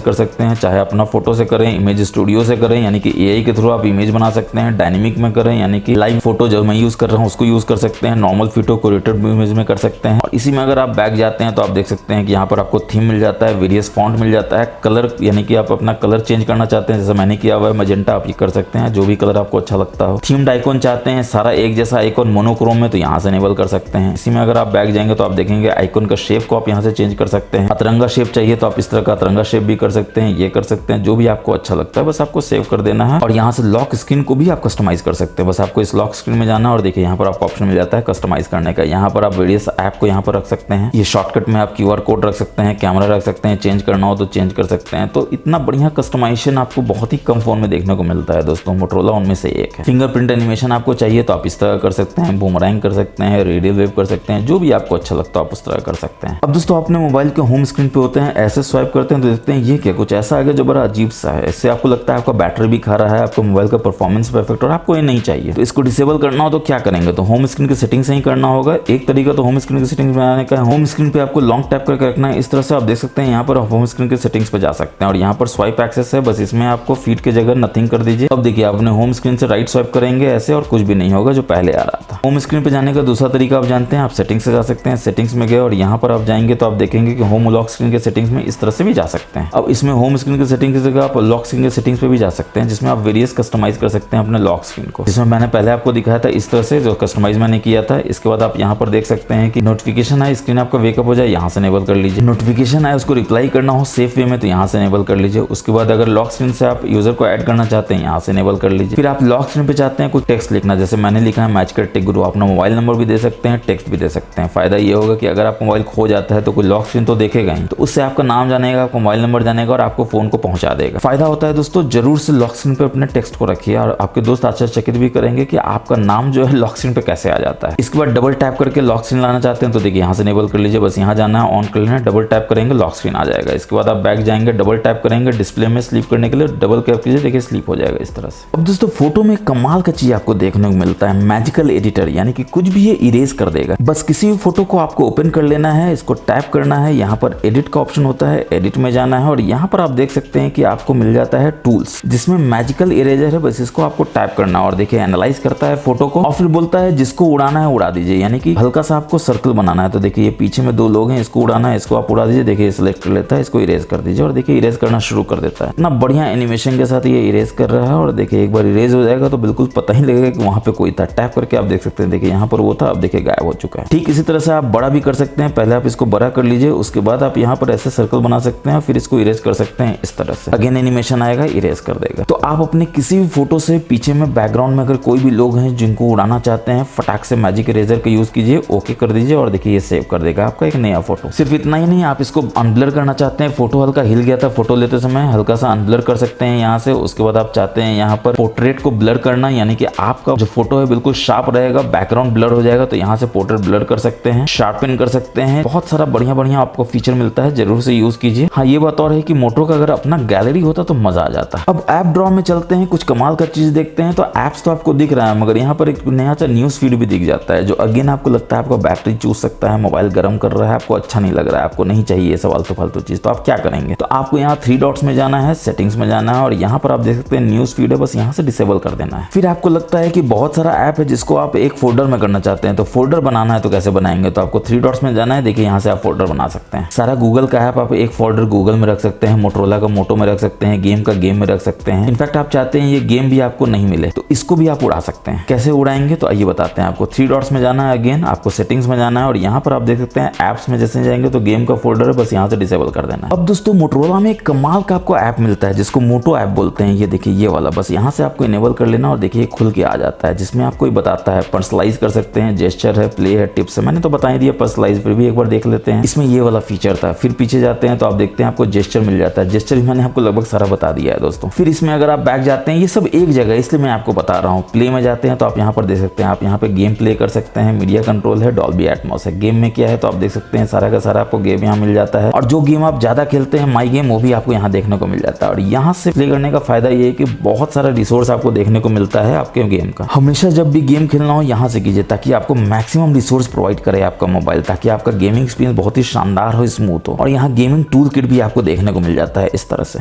कर सकते हैं, चाहे अपना फोटो से करें, इमेज स्टूडियो से करें यानी कि AI के थ्रू आप इमेज बना सकते हैं, डायनेमिक में करें यानी कि लाइव फोटो जो मैं यूज कर रहा हूँ उसको यूज कर सकते हैं, नॉर्मल फोटो को रेटेड इमेज में कर सकते हैं। और इसी में अगर आप बैक जाते हैं तो आप देख सकते हैं कि यहाँ पर आपको थीम मिल जाता है, वेरियस फॉन्ट मिल जाता है, कलर यानी कि आप अपना कलर चेंज करना चाहते हैं, जैसे मैंने किया हुआ है मजेंटा, आप ये कर सकते हैं, जो भी कलर आपको अच्छा लगता हो। थीम्ड आइकॉन चाहते हैं सारा एक जैसा आइकॉन मोनोक्रोम में, तो यहाँ से इनेबल कर सकते हैं। इसी में अगर आप बैक जाएंगे तो आप देखेंगे आइकॉन का शेप को आप यहाँ से चेंज कर सकते हैं। अतरंगा शेप चाहिए तो आप इस तरह का अतरंगा शेप भी कर सकते हैं, ये कर सकते हैं, जो भी आपको अच्छा लगता है बस आपको सेव कर देना है। और यहाँ से लॉक स्क्रीन को भी आप कस्टमाइज कर सकते हैं, बस आपको इस लॉक स्क्रीन में जाना और देखिए यहाँ पर आपको ऑप्शन मिल जाता है कस्टमाइज करने का। यहाँ पर आप वेरियस ऐप को यहाँ पर रख सकते हैं, ये शॉर्टकट में आप QR कोड रख सकते हैं, कैमरा रख सकते हैं, चेंज करना हो तो चेंज कर सकते हैं। तो इतना बढ़िया कस्टमाइजेशन आपको बहुत ही कम फोन में देखने को मिलता है दोस्तों, मोटोरोला उनमें से एक है। फिंगरप्रिंट एनिमेशन आपको चाहिए तो आप इस तरह कर सकते हैं, बूमरैंग कर सकते हैं, रेडियल वेव कर सकते हैं, जो भी आपको अच्छा लगता है आप उस तरह कर सकते हैं। अब दोस्तों अपने मोबाइल के होम स्क्रीन पे होते हैं, ऐसे स्वाइप करते हैं तो देखते हैं ये क्या कुछ ऐसा आ गया जो बड़ा अजीब सा है। इससे आपको लगता है आपका बैटरी भी खा रहा है, आपको मोबाइल का परफॉर्मेंस परफेक्ट और आपको ये नहीं चाहिए। तो इसको डिसेबल करना हो तो क्या करेंगे, तो होम स्क्रीन की सेटिंग से ही करना होगा। एक तरीका तो होम स्क्रीन की सेटिंग्स में आने का है, होम स्क्रीन पे आपको लॉन्ग टैप करके रखना है। इस तरह से आप देख सकते हैं यहाँ पर होम स्क्रीन के सेटिंग्स पे जा सकते हैं और यहाँ पर स्वाइप एक्सेस है, बस इसमें आपको फीड की जगह नथिंग कर दीजिए। अब देखिए आपने होम स्क्रीन से राइट स्वाइप करेंगे ऐसे और कुछ भी नहीं होगा जो पहले आ रहा था। होम स्क्रीन पे जाने का दूसरा तरीका आप जानते हैं, आप सेटिंग्स से जा सकते हैं, सेटिंग्स में गए और यहाँ पर आप जाएंगे तो आप देखेंगे कि होम लॉक स्क्रीन के सेटिंग्स में इस तरह से भी जा सकते हैं। अब इसमें होम स्क्रीन की सेटिंग की जगह आप लॉक स्क्रीन के सेटिंग्स पे भी जा सकते हैं, जिसमें आप वेरियस कस्टमाइज कर सकते हैं अपने लॉक स्क्रीन को, जिसमें मैंने पहले आपको दिखाया था इस तरह से जो कस्टमाइज मैंने किया था। इसके बाद आप यहाँ पर देख सकते हैं कि नोटिफिकेशन आए, स्क्रीन आपका वेकअप हो जाए, यहाँ से इनेबल कर लीजिए। नोटिफिकेशन आए उसको रिप्लाई करना हो सेफ वे में तो यहाँ से इनेबल कर लीजिए। उसके बाद अगर लॉक स्क्रीन से आप यूजर को ऐड करना चाहते हैं यहाँ से इनेबल कर लीजिए। फिर आप लॉक स्क्रीन पे चाहते हैं कुछ टेक्स्ट लिखना, जैसे मैंने लिखा है मैच कर टेक गुरु, अपना मोबाइल नंबर भी दे सकते हैं, टेक्स्ट भी दे सकते हैं। फायदा ये होगा कि अगर आपका मोबाइल खो जाता है तो कोई लॉक स्क्रीन तो देखेगा ही, तो उससे आपका नाम जानेगा, आपका मोबाइल नंबर जानेगा और आपको फोन को पहुंचा देगा। फायदा होता है दोस्तों, जरूर से लॉक स्क्रीन पे अपने टेक्स्ट को रखिए और आपके दोस्त आश्चर्यचकित भी करेंगे कि आपका नाम जो है लॉक स्क्रीन पे कैसे आ जाता है। इसके बाद डबल टैप करके लॉक स्क्रीन लाना चाहते हैं तो देखिए यहाँ से इनेबल कर लीजिए, बस यहाँ जाना है, ऑन कर लेना है, डबल टैप करेंगे लॉक स्क्रीन आ जाएगा। इसके बाद आप बैक जाएंगे, डबल टैप करेंगे, डिस्प्ले में स्लीप करने के लिए डबल टैप कीजिए, देखिए स्लीप हो जाएगा इस तरह से। अब दोस्तों फोटो में कमाल का चीज आपको देखने को मिलता है, मैजिकल एडिटर, यानी कि कुछ भी ये इरेज कर देगा। बस किसी भी फोटो को आपको ओपन कर लेना है, इसको टैप करना है, यहाँ पर एडिट का ऑप्शन होता है, एडिट में जाना है और यहाँ पर आप देख सकते हैं कि आपको मिल जाता है टूल्स, जिसमें मैजिकल इरेजर है। बस इसको आपको टैप करना और देखिए एनालाइज करता है फोटो को और फिर बोलता है जिसको उड़ाना है उड़ा दीजिए, यानी कि हल्का सा आपको सर्कल बनाना है। तो देखिए ये पीछे में 2 लोग हैं, इसको उड़ाना है, इसको आप उड़ा दीजिए, देखिए सिलेक्ट कर लेता है, इसको इरेज कर दीजिए और देखिए इरेज करना शुरू कर देता है। इतना बढ़िया एनिमेशन के साथ ये इरेज कर रहा है और देखिए एक बार इरेज हो जाएगा तो बिल्कुल पता ही लगेगा कि वहां पे कोई था। टैप करके आप देख सकते हैं, देखिए यहाँ पर वो था, अब देखिए गायब हो चुका है। ठीक इसी तरह से आप बड़ा भी कर सकते हैं, पहले आप इसको बड़ा कर लीजिए, उसके बाद आप यहाँ पर ऐसे सर्कल बना सकते हैं, फिर इसको इरेज कर सकते हैं इस तरह से। अगेन एनिमेशन आएगा, इरेज कर देगा। तो आप अपने किसी भी फोटो से पीछे में बैकग्राउंड में अगर कोई भी लोग हैं जिनको उड़ाना चाहते हैं, फटाक से मैजिक इरेजर का यूज कीजिए, ओके कर दीजिए और देखिए ये सेव कर देगा आपका एक नया फोटो। सिर्फ इतना ही नहीं, आप इसको अनब्लर करना चाहते हैं, फोटो हल्का हिल गया था फोटो लेते समय, हल्का सा अनब्लर कर सकते हैं यहाँ से। उसके बाद आप चाहते हैं यहाँ पर पोर्ट्रेट को ब्लर करना, यानी कि आपका जो फोटो है बिल्कुल शार्प रहेगा, बैकग्राउंड ब्लर हो जाएगा, तो यहाँ से पोर्ट्रेट ब्लर कर सकते हैं, शार्पन कर सकते हैं। बहुत सारा बढ़िया बढ़िया आपको फीचर मिलता है, जरूर से यूज कीजिए। हाँ ये बात और है कि मोटो का अगर अपना गैलरी होता तो मजा आ जाता। अब ऐप ड्रॉ में चलते हैं, कुछ कमाल का चीज देखते हैं। तो ऐप्स तो आपको दिख रहा है, मगर यहाँ पर एक नया सा न्यूज फीड भी दिख जाता है, जो अगेन आपको लगता है आपका बैटरी चूस सकता है, मोबाइल गर्म कर रहा है, आपको अच्छा नहीं लग रहा है, आपको नहीं चाहिए ये सवाल तो फालतू चीज। तो आप क्या करेंगे, तो आपको यहाँ 3 डॉट्स में जाना है, सेटिंग्स में जाना है और यहाँ पर आप देख सकते हैं न्यूज फीड है, बस यहाँ से डिसेबल कर देना है। फिर आपको लगता है कि बहुत सारा ऐप है जिसको आप एक फोल्डर में करना चाहते हैं, तो फोल्डर बनाना है तो कैसे बनाएंगे, तो आपको 3 डॉट्स में जाना है, देखिए यहाँ से आप फोल्डर बना सकते हैं। सारा गूगल का ऐप आप एक फोल्डर गूगल में रख सकते हैं, मोटरोला का मोटो में रख सकते हैं, गेम का गेम में रख सकते हैं। इनफैक्ट आप चाहते हैं ये गेम भी आपको नहीं मिले तो इसको भी आप उड़ा सकते हैं। कैसे उड़ाएंगे तो आइए बताते हैं आपको। 3 डॉट्स में जाना है, अगेन आपको सेटिंग्स में जाना है और यहाँ पर आप देख सकते हैं ऐप्स में जैसे जाएंगे तो गेम का फोल्डर है, बस यहाँ से डिसेबल कर देना है। अब दोस्तों मोटरोला में एक कमाल का आपको ऐप मिलता है जिसको मोटो ऐप बोलते हैं, ये देखिए ये वाला, बस यहाँ से आपको इनेबल कर लेना और देखिए खुल के आ जाता है, जिसमें आपको बताता है पर्सनलाइज कर सकते हैं, जेस्चर है, प्ले है, टिप्स है, मैंने तो बता ही दिया पर्सनलाइज, फिर भी एक बार देख लेते हैं। इसमें ये वाला फीचर था। फिर पीछे जाते हैं तो आप देखते हैं आपको जेस्चर मिल जाता है, जेस्चर भी मैंने आपको लगभग सारा बता दिया है दोस्तों। फिर इसमें अगर आप बैक जाते हैं, ये सब एक जगह इसलिए मैं आपको बता रहा हूँ। प्ले में जाते हैं तो आप यहाँ पर देख सकते हैं, आप यहाँ पे गेम प्ले कर सकते हैं, मीडिया कंट्रोल है, डॉल्बी एटमॉस है। गेम में क्या है तो आप देख सकते हैं सारा का सारा आपको गेम यहाँ मिल जाता है और जो गेम आप ज्यादा खेलते हैं माई गेम वो भी आपको यहाँ देखने को मिल जाता है। और यहाँ से प्ले करने का फायदा ये है कि बहुत सारा रिसोर्स आपको देखने को मिलता है आपके गेम का। हमेशा जब भी गेम खेलना हो यहाँ से कीजिए ताकि आपको मैक्सिमम रिसोर्स प्रोवाइड करे आपका मोबाइल, ताकि आपका गेमिंग एक्सपीरियंस बहुत ही शानदार हो, स्मूथ हो। और यहाँ गेमिंग टूल किट भी आपको देखने को मिल जाता है इस तरह से,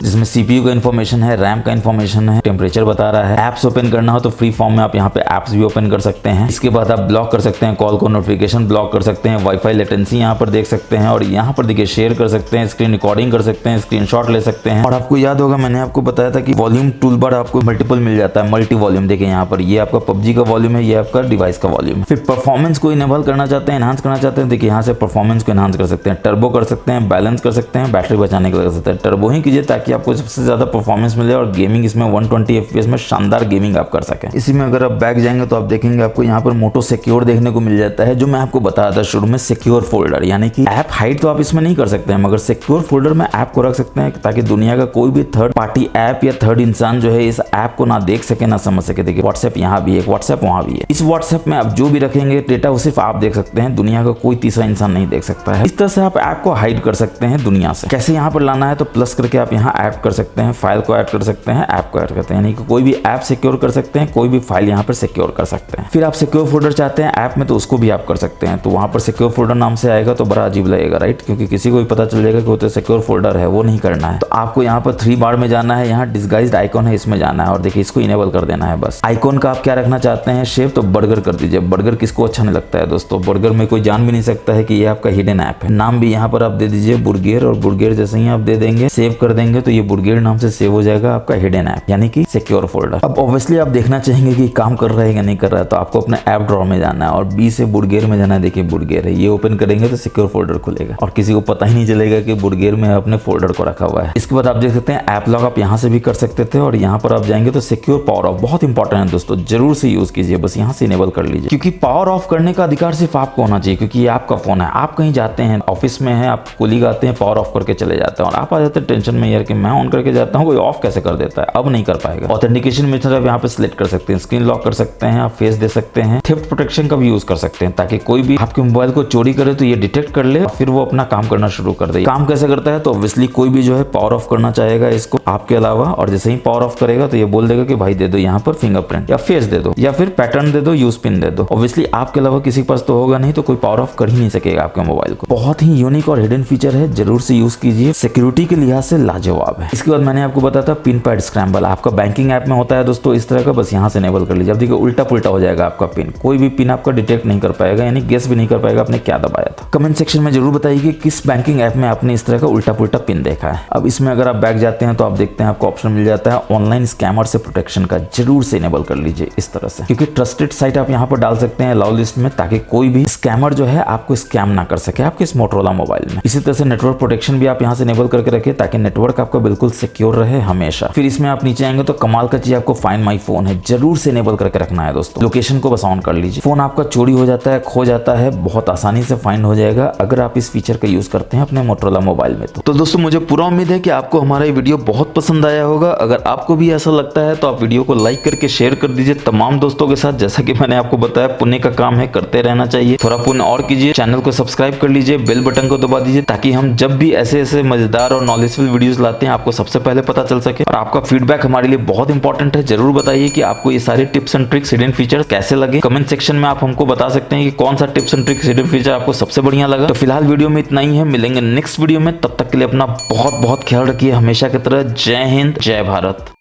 जिसमें सीपीयू का इन्फॉर्मेशन है, रैम का इन्फॉर्मेशन है, टेम्परेचर बता रहा है। एप्स ओपन करना हो तो फ्री फॉर्म में आप यहाँ पे एप्स भी ओपन कर सकते हैं। इसके बाद आप ब्लॉक कर सकते हैं कॉल को, नोटिफिकेशन ब्लॉक कर सकते हैं, वाईफाई लेटेंसी यहाँ पर देख सकते हैं और यहाँ पर देखिए शेयर कर सकते हैं, स्क्रीन रिकॉर्डिंग कर सकते हैं, स्क्रीनशॉट ले सकते हैं। और आपको याद होगा मैंने आपको बताया था कि वॉल्यूम टूल बार आपको मल्टीपल मिल जाता है, मल्टी वॉल्यूम। देखिए यहाँ पर ये आपका पबजी का वॉल्यूम है, ये आपका डिवाइस का वॉल्यूम। फिर परफॉर्मेंस को इनेबल करना चाहते हैं, एनहांस करना चाहते हैं, देखिए यहाँ से परफॉर्मेंस को एनहांस कर सकते हैं, टर्बो कर सकते हैं, बैलेंस कर सकते हैं, बैटरी बचाने के लिए कर सकते हैं। टर्बो ही कीजिए ताकि आपको सबसे ज्यादा परफॉर्मेंस मिले और गेमिंग इसमें 120 FPS में शानदार गेमिंग आप कर सकें। इसी में अगर आप बैक जाएंगे तो आप देखेंगे आपको यहाँ पर मोटो सिक्योर देखने को मिल जाता है, जो मैं आपको बताया था शुरू में, सिक्योर फोल्डर, यानी कि ऐप हाइड तो आप इसमें नहीं कर सकते हैं मगर सिक्योर फोल्डर में ऐप को रख सकते हैं ताकि दुनिया का कोई भी थर्ड पार्टी ऐप या थर्ड इंसान जो है इस ऐप को ना देख सके ना समझ सके। देखिए व्हाट्सएप यहाँ भी है, व्हाट्सएप वहाँ भी है। इस व्हाट्सएप में आप जो भी रखेंगे डेटा वो सिर्फ आप देख सकते हैं, दुनिया का कोई तीसरा इंसान नहीं देख सकता है। इस तरह से आप ऐप को हाइड कर सकते हैं दुनिया से। कैसे यहाँ पर लाना है तो प्लस करके आप यहाँ ऐड कर सकते हैं, फाइल को ऐड कर सकते हैं, ऐप को ऐड करते हैं, यानी कि कोई भी ऐप सिक्योर कर सकते हैं, कोई भी फाइल यहाँ पर सिक्योर कर सकते हैं। फिर आप सिक्योर फोल्डर चाहते हैं ऐप में तो उसको भी आप कर सकते हैं, तो वहाँ पर सिक्योर फोल्डर नाम से आएगा तो बड़ा अजीब लगेगा, राइट, क्योंकि किसी को भी पता चल जाएगा कि वो तो सिक्योर फोल्डर है, वो नहीं करना है। तो आपको यहाँ पर 3 बार में जाना है, यहाँ डिस्गाइज्ड आइकॉन है इसमें जाना है और देखिए इसको इनेबल कर देना है बस। आइकॉन का आप क्या रखना चाहते हैं शेप, तो बर्गर कर दीजिए। बर्गर किसको अच्छा नहीं लगता है दोस्तों, बर्गर में कोई जान भी नहीं सकता है कि ये आपका हिडन ऐप है। नाम भी यहाँ पर आप दे दीजिए बुर्गेर, और बुर्गेर जैसे ही आप दे देंगे सेव कर देंगे तो ये बुर्गेर नाम से सेव हो जाएगा आपका हिडन ऐप, यानी कि सिक्योर फोल्डर। अब ऑब्वियसली आप देखना चाहेंगे कि काम कर रहा है या नहीं कर रहा है, तो आपको अपने ऐप ड्रॉ में जाना है और बी से बुर्गेर में जाना है। देखिए बुर्गेर है, ये ओपन करेंगे तो सिक्योर फोल्डर खुलेगा और किसी को पता ही नहीं चलेगा कि बुर्गेर में अपने फोल्डर को रखा हुआ है। इसके बाद आप देख सकते हैं ऐप लॉक आप यहाँ से भी कर सकते थे और यहाँ पर आप जाएंगे तो सिक्योर पावर ऑफ, बहुत इंपॉर्टेंट है दोस्तों, जरूर से यूज कीजिए, बस यहाँ से इनेबल कर लीजिए, क्योंकि पावर ऑफ करने का अधिकार सिर्फ आपको होना चाहिए, क्योंकि ये आपका फोन है। आप कहीं जाते हैं, ऑफिस में है, आप कोलीग आते हैं, पावर ऑफ करके चले जाते हैं और आप आ जाते हैं टेंशन में यार कि मैं ऑन करके जाता हूँ, कोई ऑफ कैसे कर देता है। अब नहीं कर पाएगा। ऑथेंटिकेशन मेथड आप यहाँ पे सिलेक्ट कर सकते हैं, स्क्रीन लॉक कर सकते हैं, आप फेस दे सकते हैं, थेफ्ट प्रोटेक्शन का भी यूज कर सकते हैं, ताकि कोई भी आपके मोबाइल को चोरी करे तो ये डिटेक्ट कर ले और फिर वो अपना काम करना शुरू कर दे। काम कैसे करता है, तो ऑब्वियसली कोई भी जो है पावर ऑफ करना चाहेगा इसको आपके अलावा, और जैसे ही पावर ऑफ करेगा तो ये बोल देगा कि भाई दे दो यहाँ पर फिंगरप्रिंट या फेस दे दो या फिर पैटर्न दे दो, यूज पिन दे दो। ऑब्वियसली आपके अलावा किसी के पास तो होगा नहीं, तो कोई पावर ऑफ कर ही नहीं सकेगा आपके मोबाइल को। बहुत ही यूनिक और हिडन फीचर है, जरूर से यूज कीजिए, सिक्योरिटी के लिहाज से लाजवाब है। इसके बाद मैंने आपको बताया था पिन पैड स्क्रैम्बल, आपका बैंकिंग ऐप में होता है दोस्तों इस तरह का, बस यहाँ से इनेबल कर लीजिए। अब देखिए उल्टा पुल्टा हो जाएगा आपका पिन, कोई भी पिन आपका डिटेक्ट नहीं कर पाएगा, यानी गेस भी नहीं कर पाएगा आपने क्या दबाया था। कमेंट सेक्शन में जरूर बताइए कि किस बैंकिंग ऐप में आपने इस तरह का उल्टा पुल्टा पिन देखा है। अब इसमें अगर आप बैक जाते हैं तो आप देखते हैं आपको ऑप्शन मिल जाता है ऑनलाइन स्कैमर से प्रोटेक्शन का, जरूर से इनेबल कर लीजिए इस तरह से, क्योंकि ट्रस्टेड साइट आप यहाँ पर डाल सकते हैं अलाउ लिस्ट में, ताकि कोई भी स्कैमर जो है आपको स्कैम ना कर सके आपके इस मोटरोला मोबाइल में। इसी तरह से नेटवर्क प्रोटेक्शन भी आप यहाँ से इनेबल करके रखिए, ताकि नेटवर्क आपका बिल्कुल सिक्योर रहे हमेशा। फिर इसमें आप नीचे आएंगे तो कमाल का चीज आपको फाइंड माई फोन है, जरूर से इनेबल करके रखना है दोस्तों। लोकेशन को बस ऑन कर लीजिए, फोन आपका चोरी हो जाता है, खो जाता है, बहुत आसानी से फाइंड हो जाएगा अगर आप इस फीचर का यूज करते हैं अपने मोटरोला मोबाइल में। तो दोस्तों मुझे पूरा उम्मीद है कि आपको हमारा ये वीडियो बहुत पसंद आया होगा। अगर आपको भी ऐसा लगता है तो आप वीडियो को लाइक करके शेयर कर दीजिए तमाम दोस्तों के साथ। जैसा कि मैंने आपको बताया, पुण्य का काम है, करते रहना चाहिए। थोड़ा पुण्य और कीजिए, चैनल को सब्सक्राइब कर लीजिए, बेल बटन को दबा दीजिए, ताकि हम जब भी ऐसे ऐसे मजेदार और नॉलेजफुल वीडियोस लाते हैं आपको सबसे पहले पता चल सके। और आपका फीडबैक हमारे लिए बहुत इंपॉर्टेंट है, जरूर बताइए कि आपको ये सारे tips and tricks, hidden feature कैसे लगे। कमेंट सेक्शन में आप हमको बता सकते हैं कि कौन सा tips and tricks, hidden feature आपको सबसे बढ़िया लगा। तो फिलहाल वीडियो में इतना ही है, मिलेंगे नेक्स्ट वीडियो में, तब तक के लिए अपना बहुत बहुत ख्याल रखिए हमेशा की तरह। जय हिंद, जय भारत।